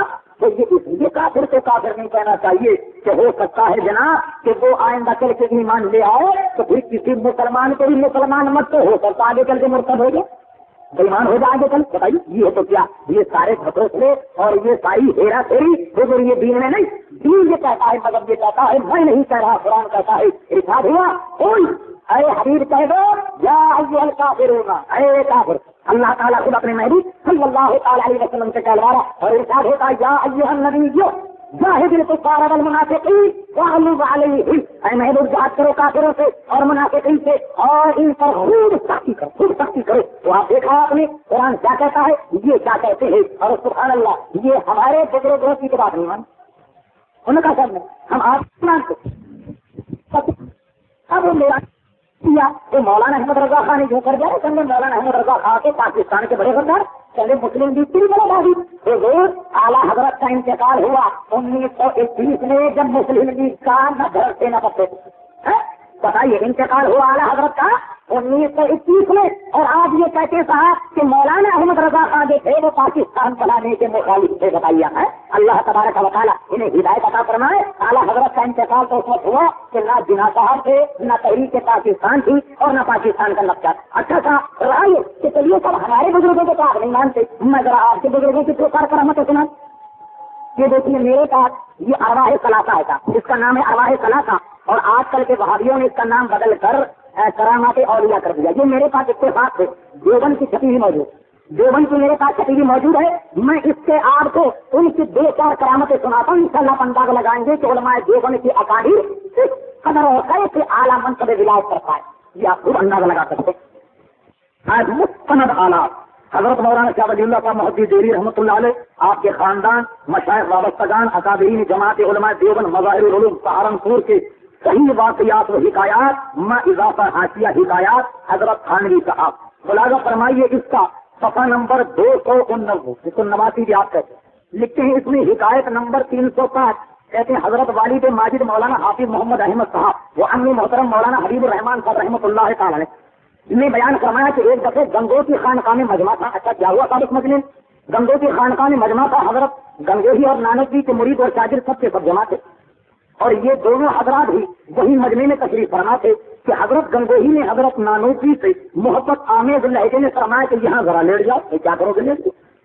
تو یہ اس لیے کافر کو کافر نہیں کہنا چاہیے کہ ہو سکتا ہے جناب کہ وہ آئندہ چل کے ایمان لے آئے تو پھر کسی مسلمان کو بھی مسلمان مت تو ہو سکتا آگے چل کے مرتد ہو جائے, بےمان ہو جائے گے. کل بتائیے یہ تو کیا یہ سارے گھٹوسلے اور یہ ساری ہیرا پھیری وہ یہ دین میں نہیں. دین یہ کہتا ہے, مطلب یہ کہتا ہے, میں نہیں کہہ رہا, قرآن کہتا ہے. ارشاد ہوا قل اے حبیب کہہ دو یا ایھا الکافرون, اے کافر. اللہ تعالیٰ خود اپنے محبوب صلی اللہ تعالیٰ علیہ وسلم سے کہلوا رہا اور ارشاد ہوتا ہے یا ایھا النبی جاہد الکفار والمنافقین واغلظ علیہم, اے محبوب جہاد کرو کافروں سے اور منافقین سے اور ان پر خوب سختی کرو, خوب سختی کرو. تو آپ دیکھا آپ نے قرآن کیا کہتا ہے, یہ کیا کہتے ہیں. اور سبحان اللہ یہ ہمارے بزرگوں کی بات نہیں مان, ان کا سب نہیں, ہم آپ مانتے. اب میرا کہ مولانا احمد رضا خان نے جو کر جائے کہ مولانا احمد رضا خان کے پاکستان کے بڑے غدار چلے مسلم لیگ کی بڑا بازی. حضور اعلیٰ حضرت کا انتقال ہوا 1921 میں جب مسلم لیگ کا نہ گھر سے نہ پتے. بتائیے انتقال ہوا اعلیٰ حضرت کا 1921 میں, اور آج یہ کہتے صاحب کہ مولانا احمد رضا خان جو تھے وہ پاکستان بنانے کے مخالف تھے. بتائیے ہے اللہ تبارک و تعالیٰ انہیں ہدایت عطا فرمائے. اعلیٰ حضرت کا انتقال تو اس وقت ہوا کہ نہ جناح صاحب تھے, نہ تحریک پاکستان تھی اور نہ پاکستان کا نقشہ. اچھا تھا رائے کہ چلیے سب ہمارے بزرگوں کو آپ نہیں مانتے, میں ذرا آپ کے بزرگوں کی پکار کرامت سنا. یہ دیکھیے میرے پاس یہ ارواح ثلاثہ ہے, اس کا نام ہے ارواح ثلاثہ, اور آج کل کے وہابیوں نے اس کا نام بدل کر کرامات اولیاء کر دیا. یہ میرے پاس اتفاق ہے دیوبند کی چھپی بھی موجود, دیوبند کی میرے پاس چھپی بھی موجود ہے. میں اس سے آپ کو ان کی 2-4 کرامتیں سناتا ہوں, انشاءاللہ اندازہ لگائیں گے کہ علماء دیوبند کی اکابر اس قدر ہوتا ہے کہ اعلیٰ منصب ولایت کرتا ہے. یہ آپ خود اندازہ لگا سکتے. آج مستند حالات حضرت مولانا شاہ ولی اللہ صاحب محدث دہلوی رحمۃ اللہ علیہ, آپ کے خاندان, مشائخ وابستگان, اکابرین جماعت علماء دیوبند, مظاہر العلوم سہارنپور کے صحیح واقعات و حکایات ما اضافہ حاشیہ حکایات حضرت تھانوی صاحب. ملاحظہ فرمائیے اس کا صفحہ نمبر 289 بھی آپ کہتے ہیں, لکھتے ہیں اس میں حکایت نمبر 305 کہتے ہیں حضرت والد ماجد مولانا حافظ محمد احمد صاحب و امی محترم مولانا حبیب الرحمان صاحب رحمۃ اللہ تعالی نے بیان فرمایا کہ ایک دفعہ گنگوتی خانقاہ میں مجمع تھا. اچھا کیا ہوا ثابت مجلس, گنگوتی خانقاہ میں مجمع تھا. حضرت گنگوہی اور نانک جی کے مرید اور شاگرد سب کے سب جمع تھے, اور یہ دونوں حضرات بھی وہی مجمع میں تشریف فرما تھے کہ حضرت گنگوہی نے حضرت نانوتری سے محبت آمیز لہجے میں فرمایا کہ یہاں ذرا لیٹ جاؤ. کیا کرو گے,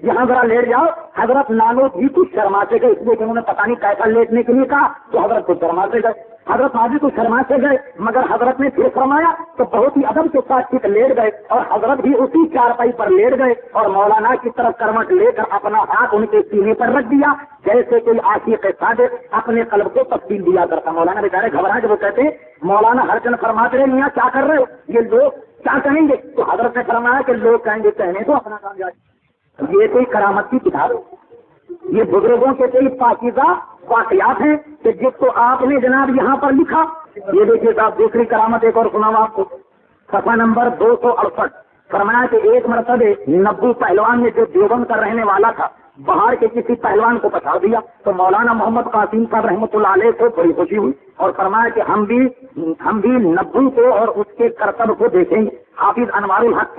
یہاں ذرا لیٹ جاؤ. حضرت نانوتری کچھ شرما سے گئے, اس لیے کہ انہوں نے پتہ نہیں کیسا لیٹنے کے لیے کہا, تو حضرت کو شرما سے گئے. حضرت ناجی کو شرما سے گئے, مگر حضرت نے پھر فرمایا تو بہت ہی ادب کے ساتھ لیٹ گئے, اور حضرت بھی اسی چارپائی پر لیٹ گئے, اور مولانا کی طرف کرمٹ لے کر اپنا ہاتھ ان کے سینے پر رکھ دیا جیسے کوئی عاشق صادق اپنے قلب کو تفصیل دیا کرتا. مولانا بیچارے گھبرا کے وہ کہتے ہیں مولانا ہر چند فرماتے رہے میاں کیا کر رہے ہو, یہ لوگ کیا کہیں گے. تو حضرت نے فرمایا کہ لوگ کہیں گے کہنے تو اپنا کام جائے. یہ کوئی کرامت کی کتاب ہے, یہ بزرگوں کے کئی پاکیزہ واقعات ہیں کہ جس کو آپ نے جناب یہاں پر لکھا. یہ دیکھیے صاحب دوسری کرامت ایک اور سناؤں آپ کو, صفحہ نمبر 268 فرمایا کہ ایک مرتبہ نبو پہلوان نے جو دیوبند کا رہنے والا تھا باہر کے کسی پہلوان کو پچھاڑ دیا تو مولانا محمد قاسم صاحب رحمۃ اللہ علیہ کو بڑی خوشی ہوئی اور فرمایا کہ ہم بھی نبی کو اور اس کے کرتب کو دیکھیں گے. حافظ انوار الحق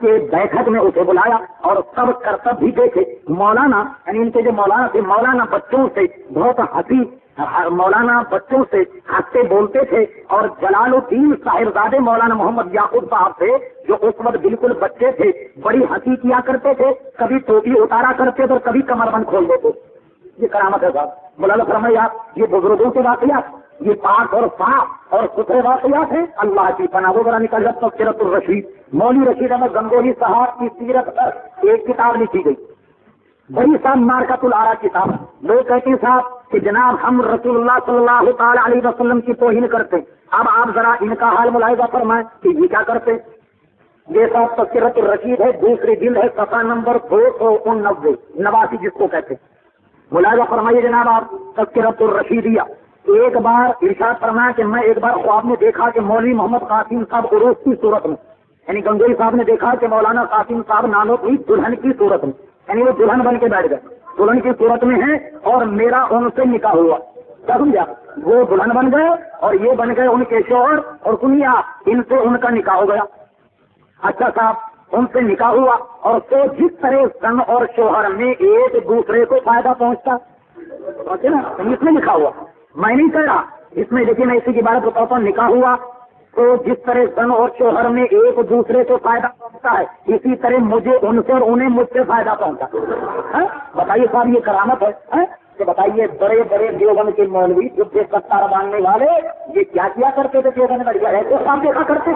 کے بیٹھک میں اسے بلایا اور سب کرتب بھی دیکھے. مولانا یعنی ان کے جو مولانا تھے مولانا بچوں سے بہت مولانا بچوں سے ہنستے بولتے تھے اور جلال الدین صاحبزادے مولانا محمد یعقوب صاحب تھے جو اس وقت بالکل بچے تھے, بڑی ہنسی کیا کرتے تھے, کبھی ٹوپی اتارا کرتے تھے اور کبھی کمر بند کھول دیتے. یہ کرامت ہے صاحب. مولانا فرمائیے آپ یہ بزرگوں کے واقعات, یہ پاک اور صاف اور ستھرے واقعات ہیں. اللہ کی پناہ ذرا نکل جاتا سیرت الرشید. مولوی رشید احمد گنگوہی صاحب کی سیرت پر ایک کتاب لکھی گئی, بڑی صاحب مارکت العرا کتاب. لوگ کہتے ہیں صاحب کہ جناب ہم رسول اللہ صلی اللہ تعالی علیہ وسلم کی توہین کرتے. اب آپ ذرا ان کا حال ملاحظہ فرمائیں کہ یہ کیا کرتے. یہ صاحب تذکرۃ الرشید ہے, دوسری جلد ہے, صفحہ نمبر 289 جس کو کہتے ہیں. ملاحظہ فرمائیے جناب آپ تذکرۃ الرشیدیہ. ایک بار ارشاد فرمایا کہ میں ایک بار خواب میں دیکھا کہ مولوی محمد قاسم صاحب عروس کی صورت میں, یعنی گنگوئی صاحب نے دیکھا کہ مولانا قاسم صاحب نانو کی دلہن کی صورت میں, یعنی وہ دلہن بن کے بیٹھ گئے, دلہن کی صورت میں ہے اور میرا ان سے نکاح ہوا. کیا سمجھا, وہ دلہن بن گئے اور یہ بن گئے ان کے شوہر اور سنیا ان سے ان کا نکاح ہو گیا. اچھا صاحب ان سے نکاح ہوا اور تو جس طرح سن اور شوہر میں ایک دوسرے کو فائدہ پہنچتا نا, اس میں نکاح ہوا. میں نہیں کہہ رہا اس میں, دیکھیے میں اسی کی بات بتاتا ہوں. نکاح ہوا تو جس طرح سن اور شوہر میں ایک دوسرے کو فائدہ پہنچتا ہے اسی طرح مجھے ان سے اور انہیں مجھ سے فائدہ پہنچا. بتائیے صاحب یہ کرامت ہے کہ بتائیے بڑے بڑے دیوبند کے مولوی جو بے ستار باندھنے والے یہ کیا کیا کرتے تھے دیوبند میں گئے تو صاحب دیکھا کرتے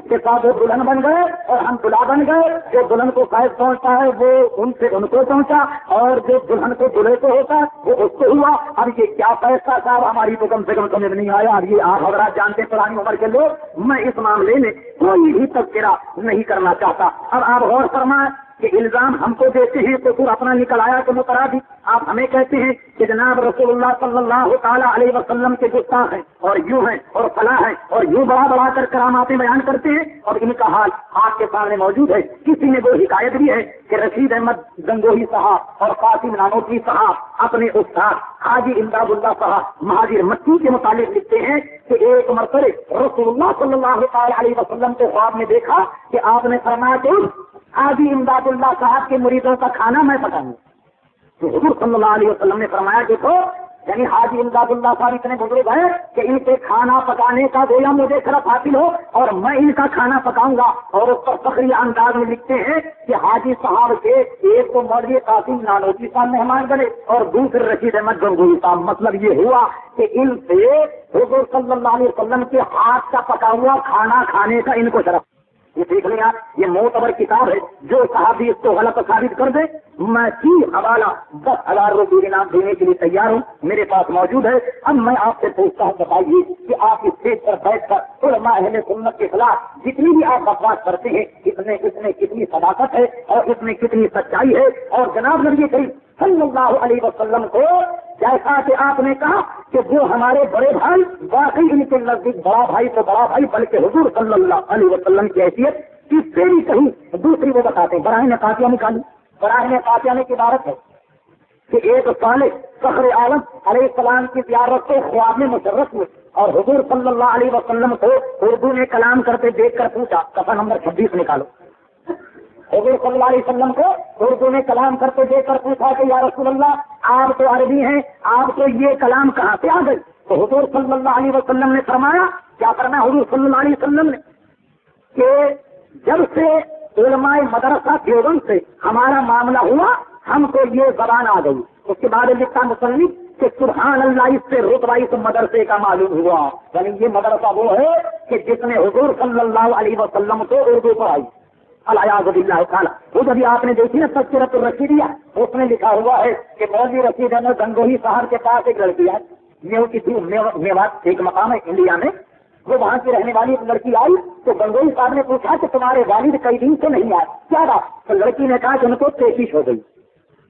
کہ صاحب وہ دلہن بن گئے اور ہم دلہا بن گئے. جو دلہن کو فائد پہنچتا ہے وہ ان سے ان کو پہنچا اور جو دلہن کو دلہے کو ہوتا ہے وہ اس کو ہوا. اب یہ کیا فیصلہ صاحب ہماری تو کم سے کم سمجھ نہیں آیا. اب یہ آپ حضرات جانتے پرانی عمر کے لوگ, میں اس معاملے میں کوئی بھی تذکرہ نہیں کرنا چاہتا. اب آپ غور فرمائیں کہ الزام ہم کو دیتے ہیں تو پھر اپنا نکل آیا تو مترادف آپ ہمیں کہتے ہیں کہ جناب رسول اللہ صلی اللہ تعالیٰ علیہ وسلم کے گستاخ ہیں اور یوں ہیں اور فلاں ہیں اور یوں بڑا بڑا کر کراماتیں بیان کرتے ہیں. اور ان کا حال آپ کے سامنے موجود ہے. کسی نے وہ حکایت بھی ہے کہ رشید احمد گنگوہی صاحب اور قاسم نانوتوی صاحب اپنے استاد حاجی امداد اللہ صاحب مہاجر مکی کے متعلق لکھتے ہیں کہ ایک مرتبہ رسول اللہ صلی اللہ تعالیٰ علیہ وسلم کو خواب میں دیکھا کہ آپ نے فرمایا کہ حاجی امداد اللہ صاحب کے مریدوں کا کھانا میں پکاؤں. تو حضور صلی اللہ علیہ وسلم نے فرمایا دیکھو یعنی حاجی امداد اللہ صاحب اتنے بزرگ ہیں کہ ان کے کھانا پکانے کا گویا مجھے شرف حاصل ہو اور میں ان کا کھانا پکاؤں گا. اور اس پر فخری انداز میں لکھتے ہیں کہ حاجی صاحب کے ایک تو مولوی قاسم نانوتوی صاحب مہمان بنے اور دوسرے رشید احمد گنگوہی صاحب. مطلب یہ ہوا کہ ان سے حضور صلی اللہ علیہ وسلم کے ہاتھ کا پکا ہوا کھانا کھانے کا ان کو شرف. یہ دیکھ لیں آپ, یہ معتبر کتاب ہے. جو صحابی اس کو غلط ثابت کر دے میں کی حوالہ 10,000 روپئے انعام دینے کے لیے تیار ہوں, میرے پاس موجود ہے. اب میں آپ سے پوچھتا ہوں بتائیے کہ آپ اس اسٹیج پر بیٹھ کر علماء اہل سنت کے خلاف جتنی بھی آپ بکواس کرتے ہیں اس میں کتنی صداقت ہے اور اس میں کتنی سچائی ہے. اور جناب نبی کریم صلی اللہ علیہ وسلم کو جیسا کہ آپ نے کہا کہ جو ہمارے بڑے بھائی واقعی ان کے نزدیک بڑا بھائی تو بڑا بھائی بلکہ حضور صلی اللہ علیہ وسلم کی حیثیت کی تیری کہیں دوسری وہ بتاتے ہیں. براہین قاطعہ نکالی. براہین قاطعہ میں عبارت ہے کہ ایک صالح فخر عالم علیہ السلام کی زیارت سے خواب میں مشرف ہوئے اور حضور صلی اللہ علیہ وسلم کو اردو میں کلام کرتے دیکھ کر پوچھا. صفحہ نمبر 26 نکالو. حضور صلی اللہ علیہ وسلم کو اردو میں کلام کرتے دیکھ کر پوچھا کہ یا رسول اللہ آپ تو عربی ہیں, آپ کو یہ کلام کہاں سے آ گئی؟ تو حضور صلی اللہ علیہ وسلم نے فرمایا, کیا فرمایا حضور صلی اللہ علیہ وسلم نے کہ جب سے علماء مدرسہ دیوبند سے ہمارا معاملہ ہوا ہم کو یہ زبان آ گئی. اس کے بعد لکھا مصنف کہ سبحان اللہ اس سے رتبہ اس مدرسے کا معلوم ہوا. یعنی یہ مدرسہ وہ ہے کہ جس نے حضور صلی اللہ علیہ وسلم کو اردو پڑھائی. الیاذ باللہ تعالی. وہ جب آپ نے دیکھی نا تذکرۃ الرشیدیہ اس میں لکھا ہوا ہے کہ مولوی رشید احمد گنگوہی صاحب کے پاس ایک لڑکی ہے, میوات ایک مقام ہے انڈیا میں, وہ وہاں کی رہنے والی ایک لڑکی آئی تو گنگوہی صاحب نے پوچھا کہ تمہارے والد کئی دن سے نہیں آئے, کیا بات؟ تو لڑکی نے کہا کہ ان کو پیشش ہو گئی.